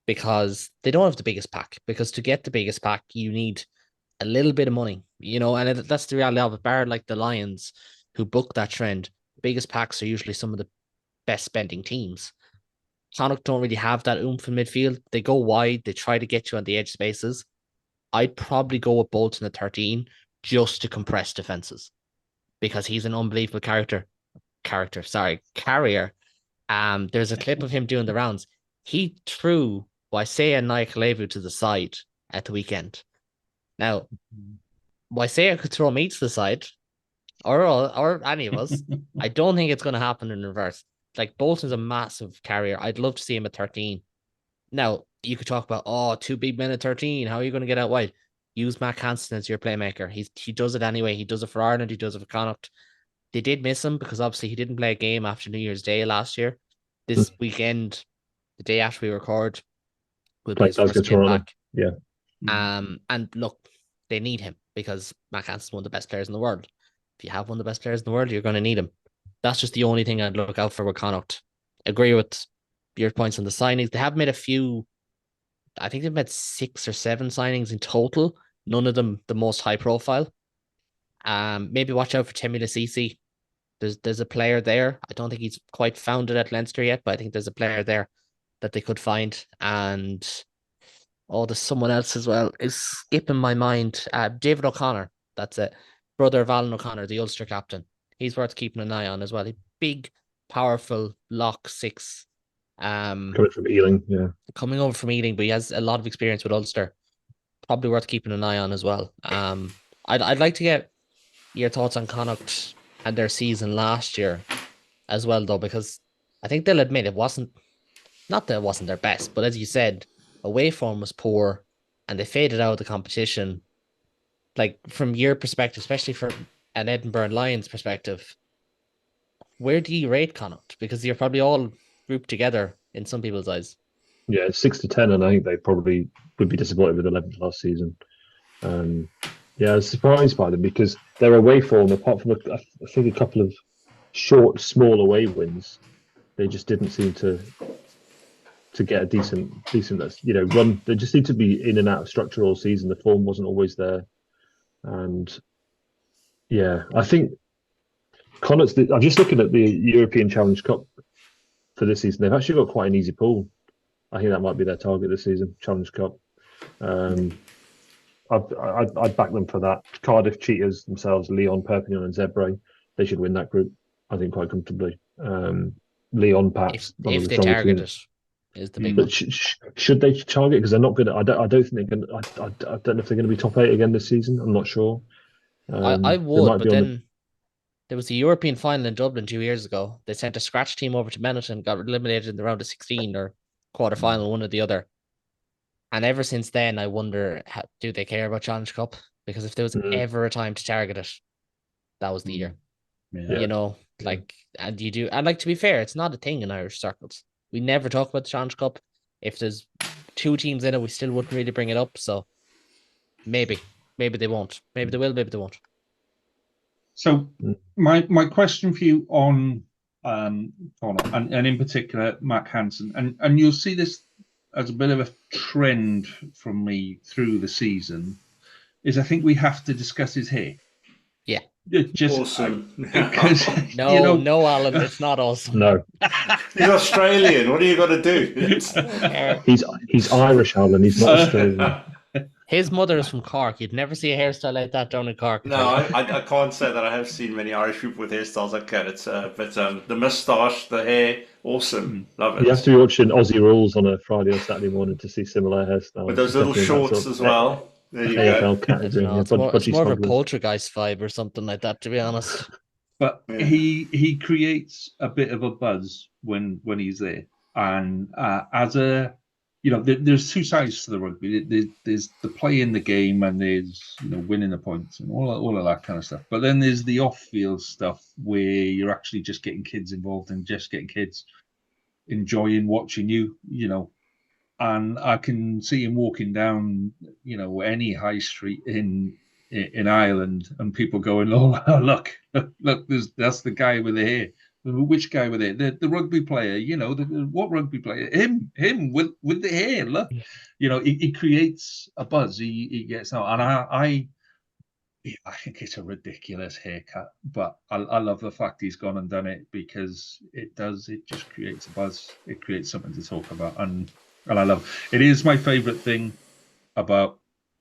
because they don't have the biggest pack. Because to get the biggest pack, you need a little bit of money, and that's the reality of it. Bar like the Lions, who book that trend, biggest packs are usually some of the best spending teams. Connacht don't really have that oomph in midfield. They go wide. They try to get you on the edge spaces. I'd probably go with Bolton at 13 just to compress defenses because he's an unbelievable carrier. There's a clip of him doing the rounds. He threw Waisea Naikalevu to the side at the weekend. Now, Waisea could throw me to the side or any of us. I don't think it's going to happen in reverse. Bolton's a massive carrier. I'd love to see him at 13. Now, you could talk about, 2 big men at 13. How are you going to get out wide? Use Mac Hansen as your playmaker. He does it anyway. He does it for Ireland. He does it for Connacht. They did miss him because obviously he didn't play a game after New Year's Day last year. This weekend, the day after we record, will be his first game back. Yeah. And look, they need him because Mac Hansen's one of the best players in the world. If you have one of the best players in the world, you're going to need him. That's just the only thing I'd look out for with Connacht. Agree with your points on the signings. They have made a few. I think they've made 6 or 7 signings in total. None of them the most high profile. Maybe watch out for Temi Lasisi. There's a player there. I don't think he's quite found it at Leinster yet, but I think there's a player there that they could find. And there's someone else as well. It's skipping my mind. David O'Connor. That's it. Brother of Alan O'Connor, the Ulster captain. He's worth keeping an eye on as well. He's big, powerful lock 6. Coming from Ealing, yeah. Coming over from Ealing, but he has a lot of experience with Ulster. Probably worth keeping an eye on as well. I'd like to get your thoughts on Connacht and their season last year as well, though, because I think they'll admit it wasn't their best, but as you said, away form was poor and they faded out of the competition. From your perspective, especially from an Edinburgh and Lions perspective, where do you rate Connacht? Because you're probably all grouped together in some people's eyes. Yeah, 6 to 10, and I think they probably would be disappointed with 11th last season. Yeah, I was surprised by them because their away form, apart from I think a couple of short, small away wins, they just didn't seem to get a decent run. They just seemed to be in and out of structure all season. The form wasn't always there, and yeah, I think Connacht's. I'm just looking at the European Challenge Cup for this season. They've actually got quite an easy pool. I think that might be their target this season, Challenge Cup. I'd back them for that. Cardiff Cheetahs themselves, Lyon, Perpignan, and Zebre. They should win that group, I think, quite comfortably. Lyon, perhaps one of If the they stronger target teams. it, is the big But one. should they target? Because they're not going to. I don't think they're going. I don't know if they're going to be top 8 again this season. I'm not sure. I They would, might but be on then there was the European final in Dublin 2 years ago. They sent a scratch team over to Benetton, got eliminated in the round of 16 or quarter final, one or the other. And ever since then, I wonder, do they care about Challenge Cup? Because if there was ever a time to target it, that was the year. Yeah. You know, like, and you do, and like, to be fair, it's not a thing in Irish circles. We never talk about the Challenge Cup. If there's 2 teams in it, we still wouldn't really bring it up. So maybe they won't. Maybe they will, maybe they won't. So my question for you on Connor, and in particular Matt Hansen, and you'll see this as a bit of a trend from me through the season, is I think we have to discuss his hair. Yeah. Just awesome. Because No, Alan, it's not awesome. No, He's Australian. What do you got to do? he's Irish, Alan. He's not Australian. His mother is from Cork. You'd never see a hairstyle like that down in Cork. No, I can't say that I have seen many Irish people with hairstyles like that. It's but the moustache, the hair, awesome. Love it. You have to be watching Aussie Rules on a Friday or Saturday morning to see similar hairstyles. With those little shorts as well. There you go. AFL category. It's more of a poltergeist vibe or something like that, to be honest. But he creates a bit of a buzz when he's there, and as a there's 2 sides to the rugby. There's the play in the game, and there's winning the points and all of that kind of stuff. But then there's the off-field stuff where you're actually just getting kids involved and just getting kids enjoying watching you. And I can see him walking down, any high street in Ireland, and people going, "Oh, look, that's the guy with the hair." Which guy with it? The rugby player, what rugby player? Him with the hair. Look, he creates a buzz. He gets out, and I think it's a ridiculous haircut, but I love the fact he's gone and done it, because it just creates a buzz. It creates something to talk about, and I love it. Is my favorite thing about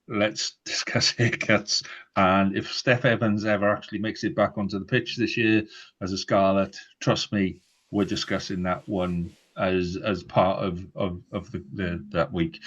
let's discuss haircuts. And if Steph Evans ever actually makes it back onto the pitch this year as a Scarlet, trust me, we're discussing that one as part of that week.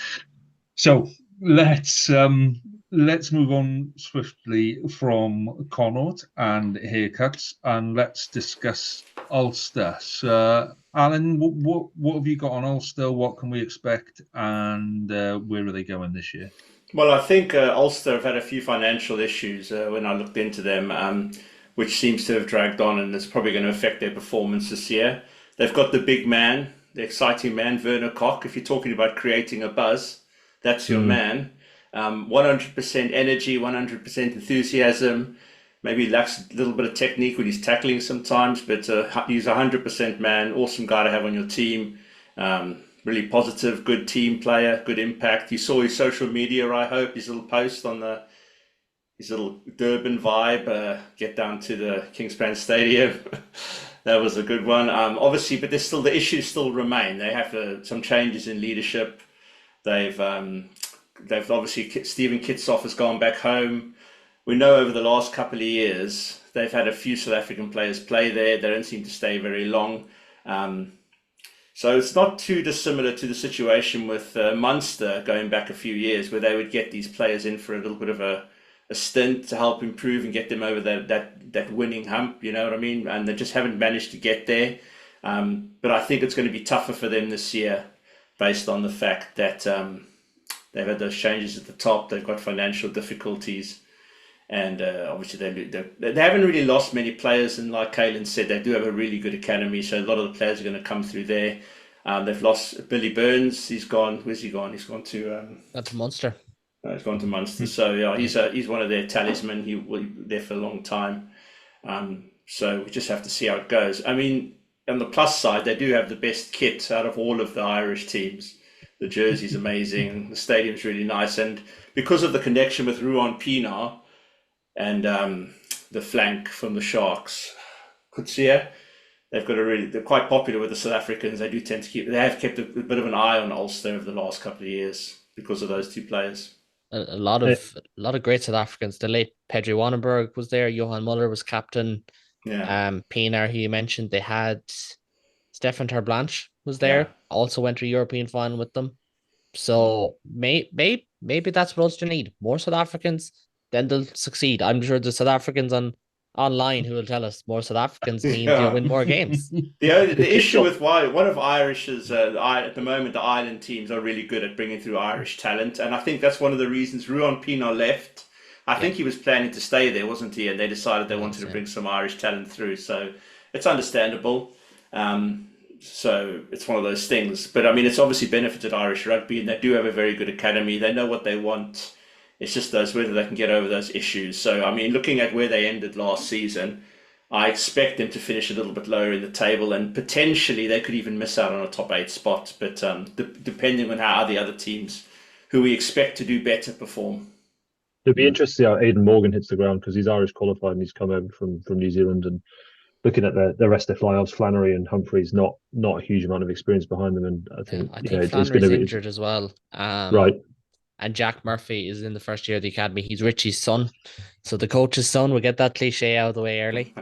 So let's move on swiftly from Connaught and haircuts, and let's discuss Ulster. So, Alan, what have you got on Ulster? What can we expect, and where are they going this year? Well, I think Ulster have had a few financial issues when I looked into them, which seems to have dragged on, and it's probably going to affect their performance this year. They've got the big man, the exciting man, Werner Koch. If you're talking about creating a buzz, that's your man. 100% energy, 100% enthusiasm. Maybe lacks a little bit of technique when he's tackling sometimes, but he's a 100% man. Awesome guy to have on your team. Really positive, good team player, good impact. You saw his social media, I hope, his little post on his little Durban vibe, get down to the Kingspan Stadium. That was a good one. Obviously, but there's still, the issues still remain. They have some changes in leadership. They've obviously, Stephen Kitsoff has gone back home. We know over the last couple of years, they've had a few South African players play there. They don't seem to stay very long. So it's not too dissimilar to the situation with Munster going back a few years, where they would get these players in for a little bit of a stint to help improve and get them over that winning hump, you know what I mean? And they just haven't managed to get there. But I think it's going to be tougher for them this year, based on the fact that they've had those changes at the top. They've got financial difficulties. And obviously they haven't really lost many players, and like Caolan said, they do have a really good academy, so a lot of the players are going to come through there. They've lost Billy Burns. He's gone. Where's he gone? He's gone to That's Munster. he's gone to Munster. So yeah, he's one of their talisman. He will be there for a long time. So we just have to see how it goes. I mean, on the plus side, they do have the best kit out of all of the Irish teams. The jersey's amazing. The stadium's really nice, and because of the connection with Ruan Pienaar and the flank from the Sharks, Kutsia, they're quite popular with the South Africans. They have kept a bit of an eye on Ulster over the last couple of years because of those two players. A lot of great South Africans. The late Pedri Wanenberg was there. Johan Muller was captain. Yeah. Pienaar, who you mentioned, they had Stefan Terblanche was there. Yeah. Also went to a European final with them. So maybe that's what Ulster need. More South Africans, then they'll succeed. I'm sure the South Africans online who will tell us more South Africans means you'll win more games. The issue with one of Irish's at the moment, the island teams are really good at bringing through Irish talent, and I think that's one of the reasons Ruan Pienaar left. I think he was planning to stay there, wasn't he? And they decided they wanted to bring some Irish talent through, so it's understandable. So it's one of those things, but I mean, it's obviously benefited Irish rugby, and they do have a very good academy. They know what they want. It's just whether they can get over those issues. So, I mean, looking at where they ended last season, I expect them to finish a little bit lower in the table, and potentially they could even miss out on a top 8 spot. But depending on how the other teams, who we expect to do better, perform. It'd be interesting to see how Aidan Morgan hits the ground, because he's Irish qualified and he's come over from New Zealand. And looking at the rest of the fly-offs, Flannery and Humphreys, not a huge amount of experience behind them. And I think Flannery's injured as well. Right. And Jack Murphy is in the first year of the academy. He's Richie's son. So the coach's son, will get that cliche out of the way early.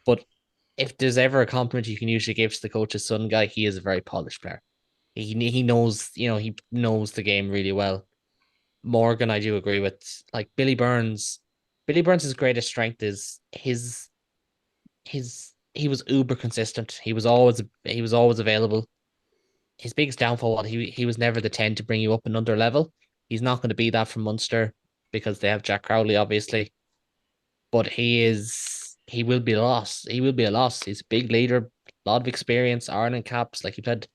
But if there's ever a compliment you can usually give to the coach's son guy, he is a very polished player. He knows, he knows the game really well. Morgan, I do agree with. Like Billy Burns. Billy Burns' greatest strength is he was uber consistent. He was always available. His biggest downfall, he was never the 10 to bring you up another level. He's not going to be that from Munster because they have Jack Crowley, obviously. But he will be a loss. He will be a loss. He's a big leader, a lot of experience, Ireland caps. Like he played,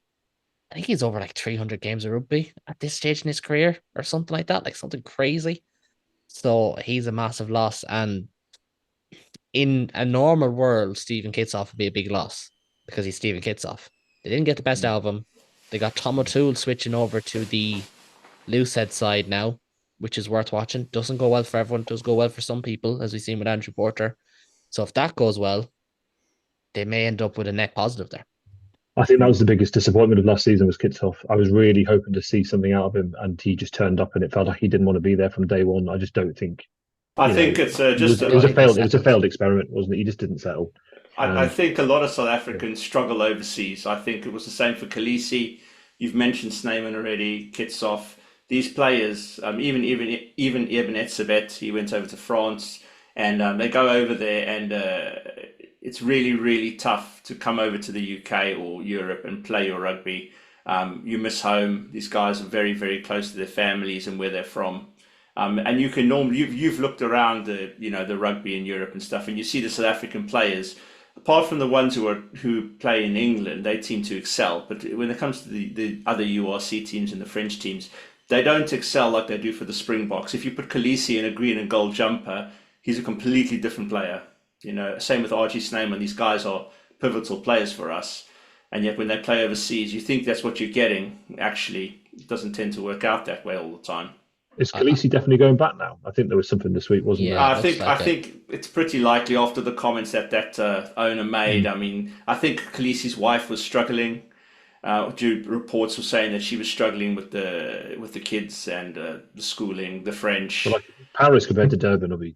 I think he's over like 300 games of rugby at this stage in his career or something like that, like something crazy. So he's a massive loss. And in a normal world, Stephen Kitsoff would be a big loss because he's Stephen Kitsoff. They didn't get the best out of him. They got Tom O'Toole switching over to the loosehead side now, which is worth watching. Doesn't go well for everyone. Does go well for some people, as we've seen with Andrew Porter. So if that goes well, they may end up with a net positive there. I think that was the biggest disappointment of last season was Kitsoff. I was really hoping to see something out of him, and he just turned up, and it felt like he didn't want to be there from day one. I just don't think. I think it's just it was a failed experiment, wasn't it? He just didn't settle. I think a lot of South Africans struggle overseas. I think it was the same for Khaleesi. You've mentioned Snyman already, Kitsoff. These players, even Eben Etzebeth, he went over to France, and they go over there, and it's really, really tough to come over to the UK or Europe and play your rugby. You miss home. These guys are very, very close to their families and where they're from. And you can normally, you've looked around the rugby in Europe and stuff, and you see the South African players. Apart from the ones who play in England, they seem to excel. But when it comes to the other URC teams and the French teams, they don't excel like they do for the Springboks. If you put Khaleesi in a green and gold jumper, he's a completely different player. Same with Archie Snyman. These guys are pivotal players for us. And yet when they play overseas, you think that's what you're getting. Actually, it doesn't tend to work out that way all the time. Is Khaleesi definitely going back now? I think there was something this week, wasn't there? I think it's pretty likely after the comments that owner made. I mean, I think Khaleesi's wife was struggling. Reports were saying that she was struggling with the kids and the schooling, the French. Well, like Paris compared to Durban will be,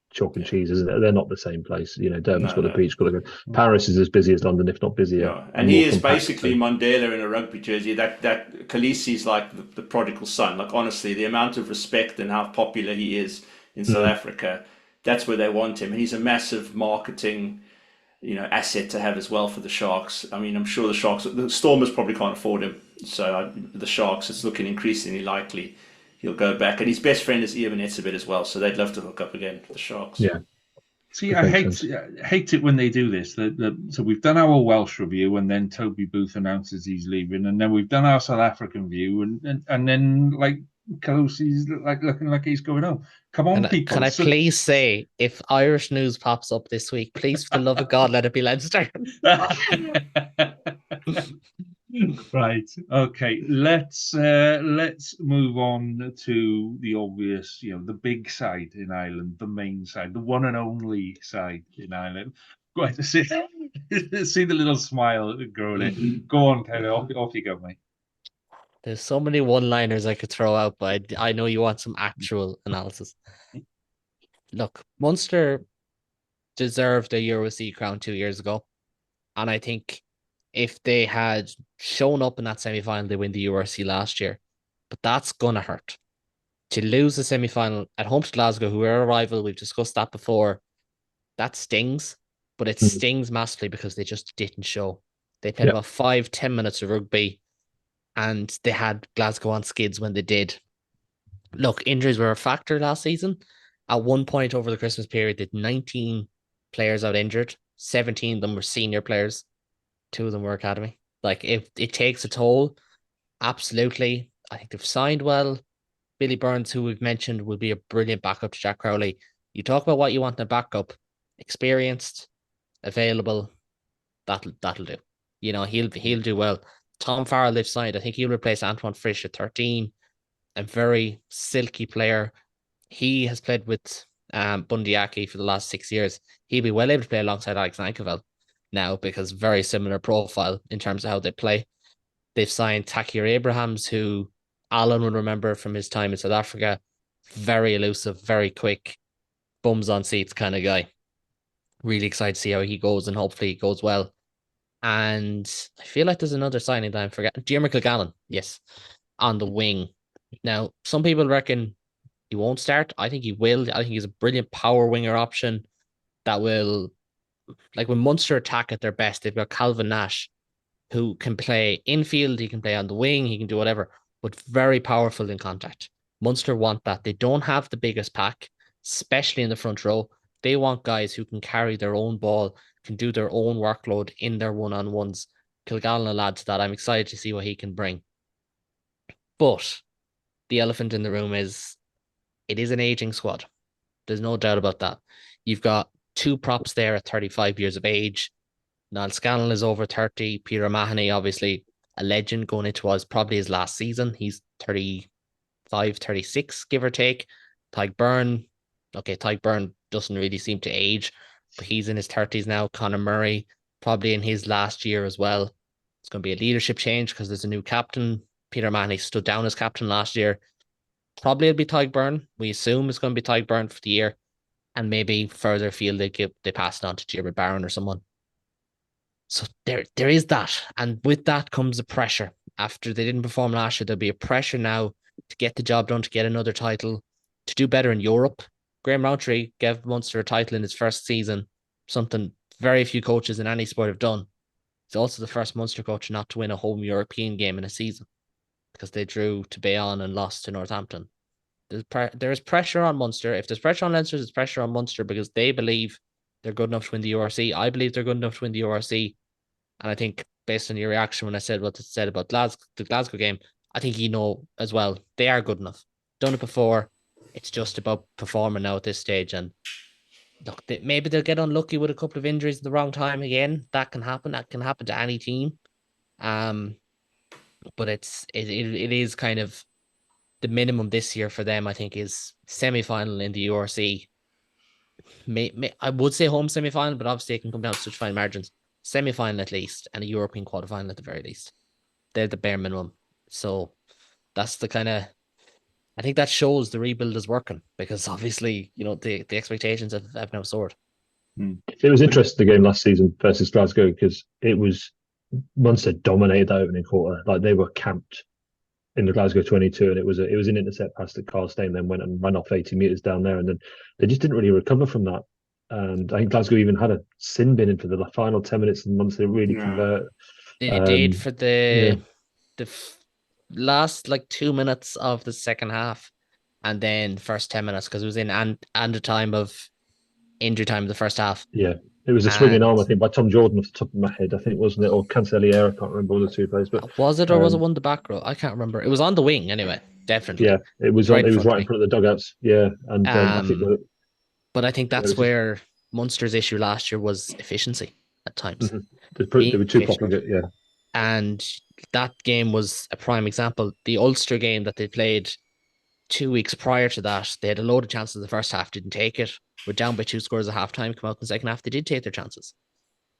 chalk and cheese, isn't it? They're not the same place. Durban's got the beach, Paris is as busy as London, if not busier. Yeah. And he is basically Mandela in a rugby jersey. That Khaleesi's like the prodigal son. Like honestly, the amount of respect and how popular he is in South Africa, that's where they want him. And he's a massive marketing, asset to have as well for the Sharks. I mean, I'm sure the Stormers probably can't afford him. So the Sharks, it's looking increasingly likely he'll go back. And his best friend is Eben Etzebeth as well. So they'd love to hook up again for the Sharks. Yeah. See, I hate it when they do this. So we've done our Welsh review, and then Toby Booth announces he's leaving, and then we've done our South African view, and then like Kalosi's like looking like he's going, "Oh, come on, people!" Can I please say, if Irish news pops up this week, please, for the love of God, let it be Leinster. Right. Okay. Let's move on to the obvious, the big side in Ireland, the main side, the one and only side in Ireland. Go to see see the little smile growing. Go on, Tyler. Off you go, mate. There's so many one-liners I could throw out, but I know you want some actual analysis. Look, Munster deserved a Euro C crown 2 years ago, and I think if they had shown up in that semi-final, they win the URC last year. But that's gonna hurt. To lose the semi-final at home to Glasgow, who are a rival, we've discussed that before, that stings, but it stings massively because they just didn't show. They played about 5-10 minutes of rugby, and they had Glasgow on skids when they did. Look, injuries were a factor last season. At one point over the Christmas period, they had 19 players out injured. 17 of them were senior players. 2 of them were academy. Like, if it takes a toll, absolutely. I think they've signed well. Billy Burns, who we've mentioned, will be a brilliant backup to Jack Crowley. You talk about what you want in a backup: experienced, available. That'll do. He'll do well. Tom Farrell, they've signed. I think he'll replace Antoine Frisch at 13. A very silky player. He has played with Bundyaki for the last 6 years. He'll be well able to play alongside Alex Nankerville now, because very similar profile in terms of how they play. They've signed Takir Abrahams, who Alan would remember from his time in South Africa. Very elusive, very quick, bums on seats kind of guy. Really excited to see how he goes, and hopefully he goes well. And I feel like there's another signing that I'm forgetting. Diarmuid Kilgallen, yes, on the wing. Now, some people reckon he won't start. I think he will. I think he's a brilliant power winger option that will, like, when Munster attack at their best, they've got Calvin Nash, who can play infield, he can play on the wing, he can do whatever, but very powerful in contact. Munster want that. They don't have the biggest pack, especially in the front row. They want guys who can carry their own ball, can do their own workload in their one-on-ones. Kilgallen will add to that. I'm excited to see what he can bring. But the elephant in the room is, it is an aging squad. There's no doubt about that. You've got 2 props there at 35 years of age. Niall Scannell is over 30. Peter Mahoney, obviously a legend, going into probably his last season. He's 35, 36, give or take. Tadhg Byrne. Okay, Tadhg Byrne doesn't really seem to age, but he's in his 30s now. Conor Murray, probably in his last year as well. It's going to be a leadership change because there's a new captain. Peter Mahoney stood down as captain last year. Probably it'll be Tadhg Byrne. We assume it's going to be Tadhg Byrne for the year. And maybe further afield, they pass it on to Diarmuid Barron or someone. So there is that. And with that comes the pressure. After they didn't perform last year, there'll be a pressure now to get the job done, to get another title, to do better in Europe. Graham Rowntree gave Munster a title in his first season, something very few coaches in any sport have done. He's also the first Munster coach not to win a home European game in a season, because they drew to Bayonne and lost to Northampton. There is pressure on Munster. If there's pressure on Leinster, there's pressure on Munster, because they believe they're good enough to win the URC. I believe they're good enough to win the URC. And I think, based on your reaction when I said what it said about the Glasgow game, I think you know as well, they are good enough. Done it before. It's just about performing now at this stage. And look, maybe they'll get unlucky with a couple of injuries at the wrong time again. That can happen. That can happen to any team. But it is kind of the minimum this year for them, I think, is semi-final in the URC. I would say home semi-final, but obviously it can come down to such fine margins. Semi-final at least, and a European quarter-final at the very least. They're the bare minimum. So that's the kind of, I think that shows the rebuild is working, because obviously, the expectations have now soared. It was interesting, the game last season versus Glasgow, because it was, Munster dominated that opening quarter. Like, they were camped in the Glasgow 22, and it was an intercept pass that Carl Steyn then went and ran off 80 metres down there, and then they just didn't really recover from that. And I think Glasgow even had a sin bin in for the final 10 minutes, and Munster really convert. They did for the last 2 minutes of the second half, and then first 10 minutes, because it was in and a time of injury time in the first half. Yeah. It was a swinging And arm, I think, by Tom Jordan off the top of my head, I think, wasn't it? Or Cancelliere, I can't remember all the two players. But was it, or was it one the back row? I can't remember. It was on the wing anyway, definitely. yeah, it was right on. in It was front right of in me. front of the dugouts. Yeah, and I think But I think it that's was just, where Munster's issue last year was efficiency at times. they were too profligate. Yeah, And that game was a prime example. The Ulster game that they played 2 weeks prior to that, they had a load of chances in the first half, didn't take it. Were down by 2 scores at halftime, come out in the second half, they did take their chances.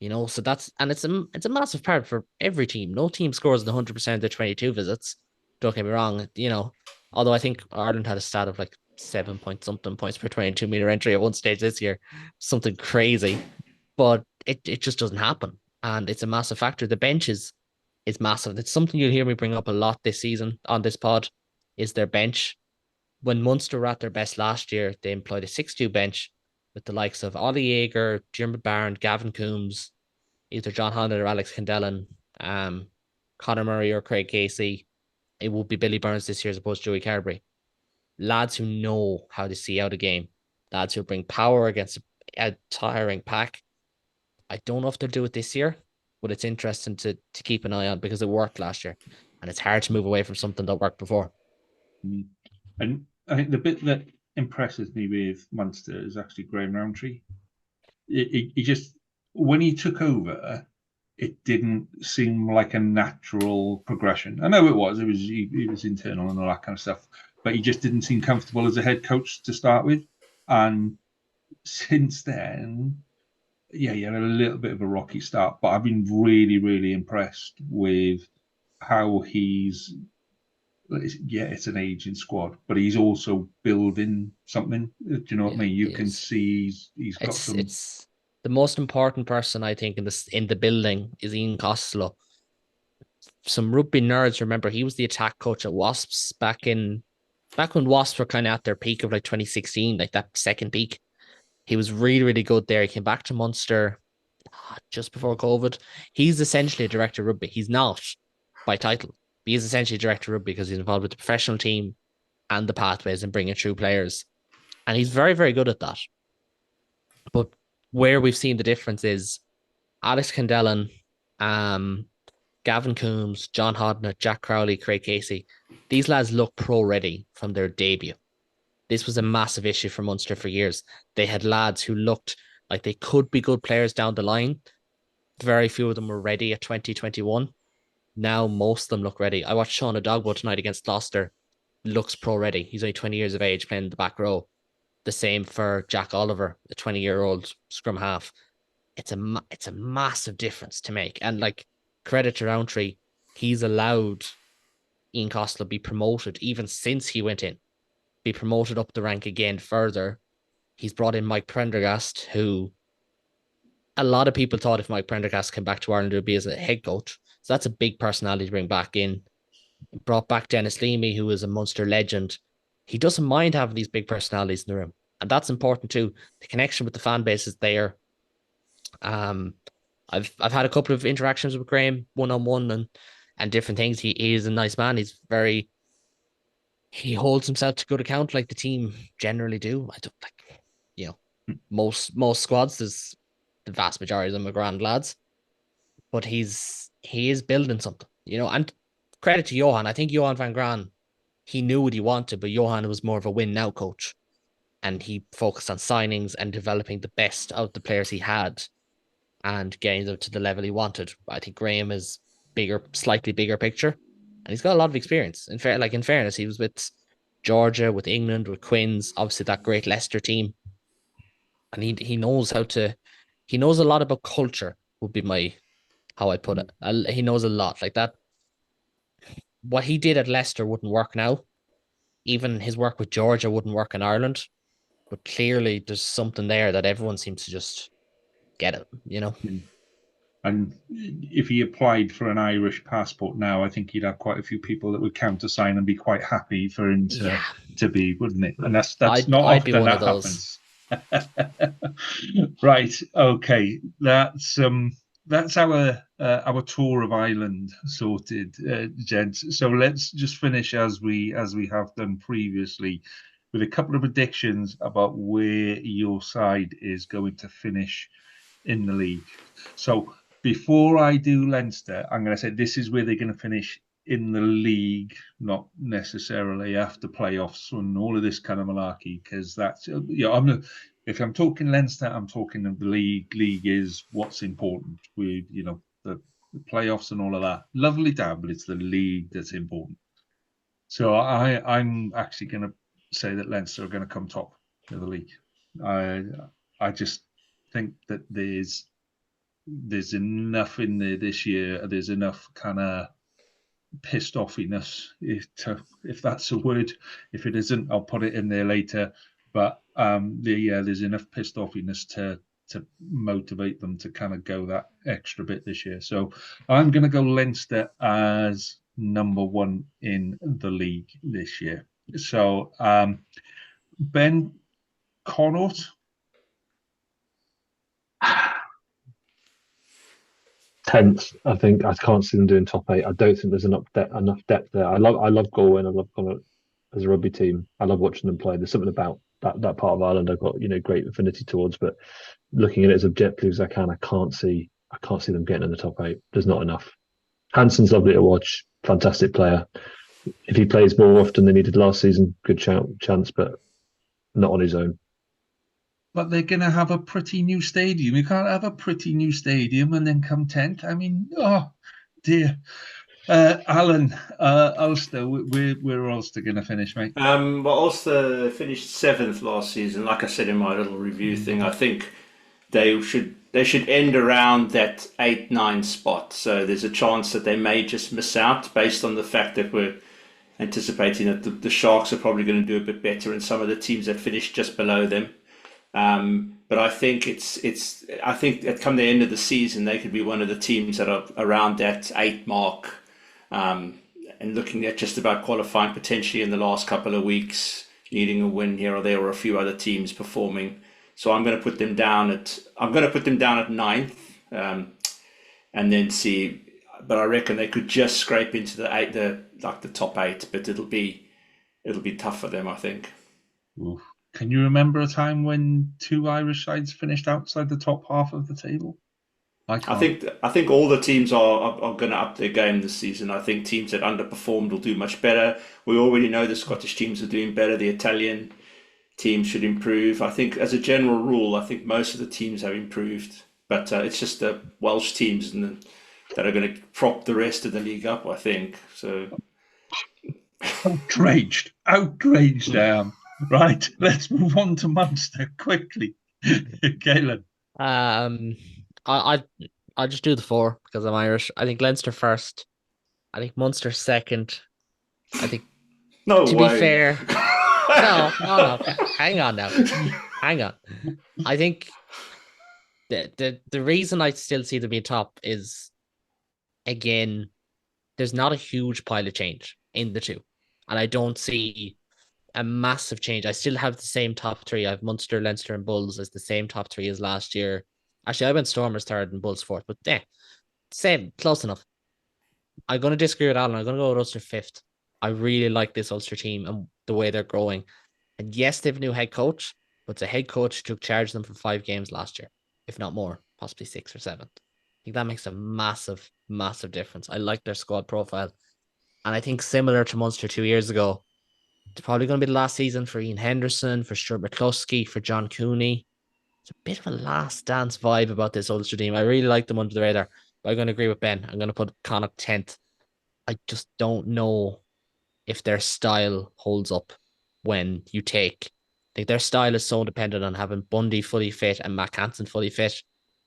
So it's a massive part for every team. No team scores 100% of their 22 visits. Don't get me wrong, although I think Ireland had a stat of like 7 point something points per 22-meter entry at one stage this year, something crazy. But it just doesn't happen. And it's a massive factor. The bench is massive. It's something you'll hear me bring up a lot this season on this pod, is their bench. When Munster were at their best last year, they employed a 6-2 bench with the likes of Ollie Yeager, Jim Barron, Gavin Coombs, either John Holland or Alex Candellan, Conor Murray or Craig Casey. It would be Billy Burns this year as opposed to Joey Carberry. Lads who know how to see out a game, lads who bring power against a tiring pack. I don't know if they'll do it this year, but it's interesting to keep an eye on because it worked last year, and it's hard to move away from something that worked before. And I think the bit that impresses me with Munster is actually Graham Rowntree. He just, when he took over, it didn't seem like a natural progression. I know it was he was internal and all that kind of stuff, but he just didn't seem comfortable as a head coach to start with. And since then, yeah, he had a little bit of a rocky start, but I've been really, really impressed with how he's. Yeah, it's an aging squad, but he's also building something. Do you know what I mean? You can see he's got some. It's the most important person I think in the building is Ian Costello. Some rugby nerds remember he was the attack coach at Wasps back when Wasps were kind of at their peak of like 2016, like that second peak. He was really, really good there. He came back to Munster just before COVID. He's essentially a director of rugby. He's not by title. He is essentially a director of rugby because he's involved with the professional team and the pathways and bringing through players. And he's very, very good at that. But where we've seen the difference is Alex Candellan, Gavin Coombs, John Hodnett, Jack Crowley, Craig Casey. These lads look pro ready from their debut. This was a massive issue for Munster for years. They had lads who looked like they could be good players down the line. Very few of them were ready at 2021. Now most of them look ready. I watched Sean Adogbo tonight against Gloucester. Looks pro ready. He's only 20 years of age playing in the back row. The same for Jack Oliver, the 20-year-old scrum half. It's a massive difference to make. And like, credit to Rowntree, he's allowed Ian Costello be promoted even since he went in. Be promoted up the rank again further. He's brought in Mike Prendergast, who a lot of people thought if Mike Prendergast came back to Ireland, it would be as a head coach. So that's a big personality to bring back in. Brought back Dennis Leamy, who is a Munster legend. He doesn't mind having these big personalities in the room. And that's important too. The connection with the fan base is there. I've had a couple of interactions with Graham one-on-one and different things. He is a nice man. He holds himself to good account like the team generally do. I don't most squads, there's the vast majority of them are grand lads. But he is building something, and credit to Johan. I think Johan van Graan, he knew what he wanted, but Johan was more of a win now coach. And he focused on signings and developing the best out of the players he had and getting them to the level he wanted. I think Graham is slightly bigger picture, and he's got a lot of experience. In fairness, he was with Georgia, with England, with Quins, obviously that great Leicester team. And he knows he knows a lot about culture, would be how I put it. He knows a lot like that. What he did at Leicester wouldn't work now. Even his work with Georgia wouldn't work in Ireland. But clearly there's something there that everyone seems to just get it. And if he applied for an Irish passport now, I think he'd have quite a few people that would countersign and be quite happy for him to be, wouldn't it? And that's not often that happens. Right. Okay. That's our tour of Ireland sorted, gents. So let's just finish as we have done previously with a couple of predictions about where your side is going to finish in the league. So before I do Leinster, I'm going to say this is where they're going to finish in the league, not necessarily after playoffs and all of this kind of malarkey, because that's, if I'm talking Leinster, I'm talking of the league. League is what's important. The playoffs and all of that. Lovely down, but it's the league that's important. So I'm actually going to say that Leinster are going to come top of the league. I just think that there's enough in there this year. There's enough kind of pissed offiness, if that's a word. If it isn't, I'll put it in there later. But there's enough pissed offiness to motivate them to kind of go that extra bit this year. So I'm going to go Leinster as number 1 in the league this year. So Ben, Connaught. 10th, I think. I can't see them doing top 8. I don't think there's enough depth there. I love Galway. I love Connaught as a rugby team. I love watching them play. There's something about that part of Ireland I've got great affinity towards. But looking at it as objectively as I can, I can't see them getting in the top 8. There's not enough. Hansen's lovely to watch. Fantastic player. If he plays more often than he did last season, good chance, but not on his own. But they're going to have a pretty new stadium. You can't have a pretty new stadium and then come 10th. I mean, oh, dear. Alan, Ulster, where Ulster going to finish, mate? Well, Ulster finished 7th last season. Like I said in my little review thing, I think they should end around that 8-9 spot. So there's a chance that they may just miss out based on the fact that we're anticipating that the Sharks are probably going to do a bit better and some of the teams that finished just below them. But I think I think at come the end of the season, they could be one of the teams that are around that 8 mark, and looking at just about qualifying potentially in the last couple of weeks, needing a win here or there, or a few other teams performing. So I'm going to put them down at 9th, and then see. But I reckon they could just scrape into the top 8, but it'll be tough for them, I think. Oof. Can you remember a time when 2 Irish sides finished outside the top half of the table? I think all the teams are going to up their game this season. I think teams that underperformed will do much better. We already know the Scottish teams are doing better. The Italian teams should improve. I think as a general rule, I think most of the teams have improved. But it's just the Welsh teams that are going to prop the rest of the league up, I think. So outraged I am. Right, let's move on to Munster quickly. Caolan. I just do the 4 because I'm Irish. I think Leinster first. I think Munster second. I think no to way. be fair. No. Hang on now. Hang on. I think the reason I still see them being top is, again, there's not a huge pile of change in the two. And I don't see a massive change. I still have the same top 3. I have Munster, Leinster, and Bulls as the same top 3 as last year. Actually, I went Stormers 3rd and Bulls 4th, but same, close enough. I'm going to disagree with Alan. I'm going to go with Ulster 5th. I really like this Ulster team and the way they're growing. And yes, they have a new head coach, but it's a head coach who took charge of them for 5 games last year, if not more, possibly 6 or 7. I think that makes a massive, massive difference. I like their squad profile. And I think similar to Munster 2 years ago, it's probably going to be the last season for Ian Henderson, for Stuart McCluskey, for John Cooney. It's a bit of a last dance vibe about this Ulster team. I really like them under the radar, but I'm going to agree with Ben. I'm going to put Connacht 10th. I just don't know if their style holds up when you take. I think their style is so dependent on having Bundy fully fit and Matt Hansen fully fit,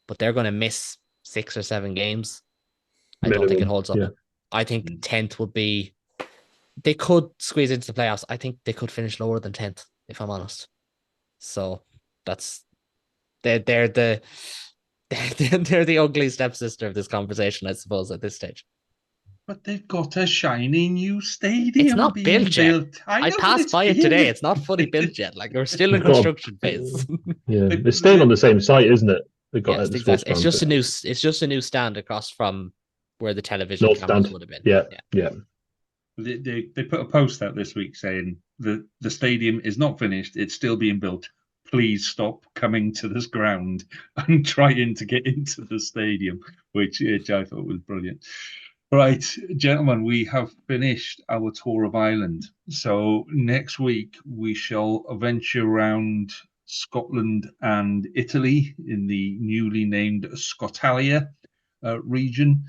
but they're going to miss 6 or 7 games. I don't think it holds up. Yeah. I think 10th would be. They could squeeze into the playoffs. I think they could finish lower than 10th, if I'm honest. So they're the ugly stepsister of this conversation, I suppose, at this stage. But they've got a shiny new stadium. It's not built yet. I passed by it today. It's not fully built yet. Like, we're still in construction phase. Yeah, it's staying on the same site, isn't it? Yes, exactly. It's just a new stand across from where the television cameras would have been. Yeah. They put a post out this week saying the stadium is not finished; it's still being built. Please stop coming to this ground and trying to get into the stadium, which I thought was brilliant. Right, gentlemen, we have finished our tour of Ireland. So next week we shall venture around Scotland and Italy in the newly named Scotalia region.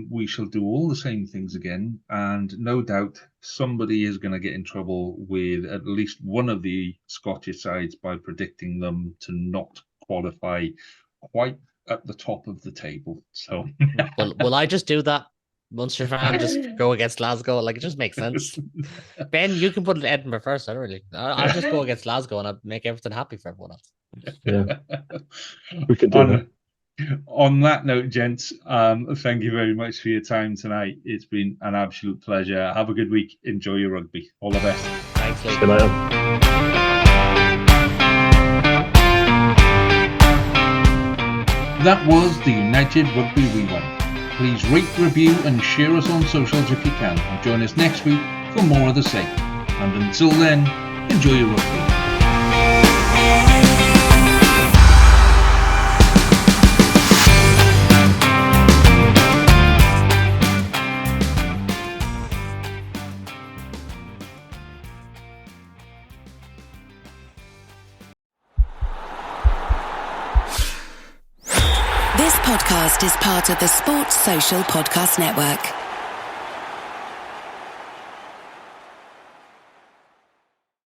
We shall do all the same things again, and no doubt somebody is going to get in trouble with at least one of the Scottish sides by predicting them to not qualify quite at the top of the table. So, will I just do that? Munster fan just go against Glasgow, like it just makes sense. Ben, you can put it Edinburgh first. I'll just go against Glasgow and I'll make everything happy for everyone else. Yeah, we can do that. On that note, gents, thank you very much for your time tonight. It's been an absolute pleasure. Have a good week. Enjoy your rugby. All the best. Thanks, Lee. Good night. That was the United Rugby Rewind. Please rate, review and share us on socials if you can. And join us next week for more of the same. And until then, enjoy your rugby. This podcast is part of the Sports Social Podcast Network.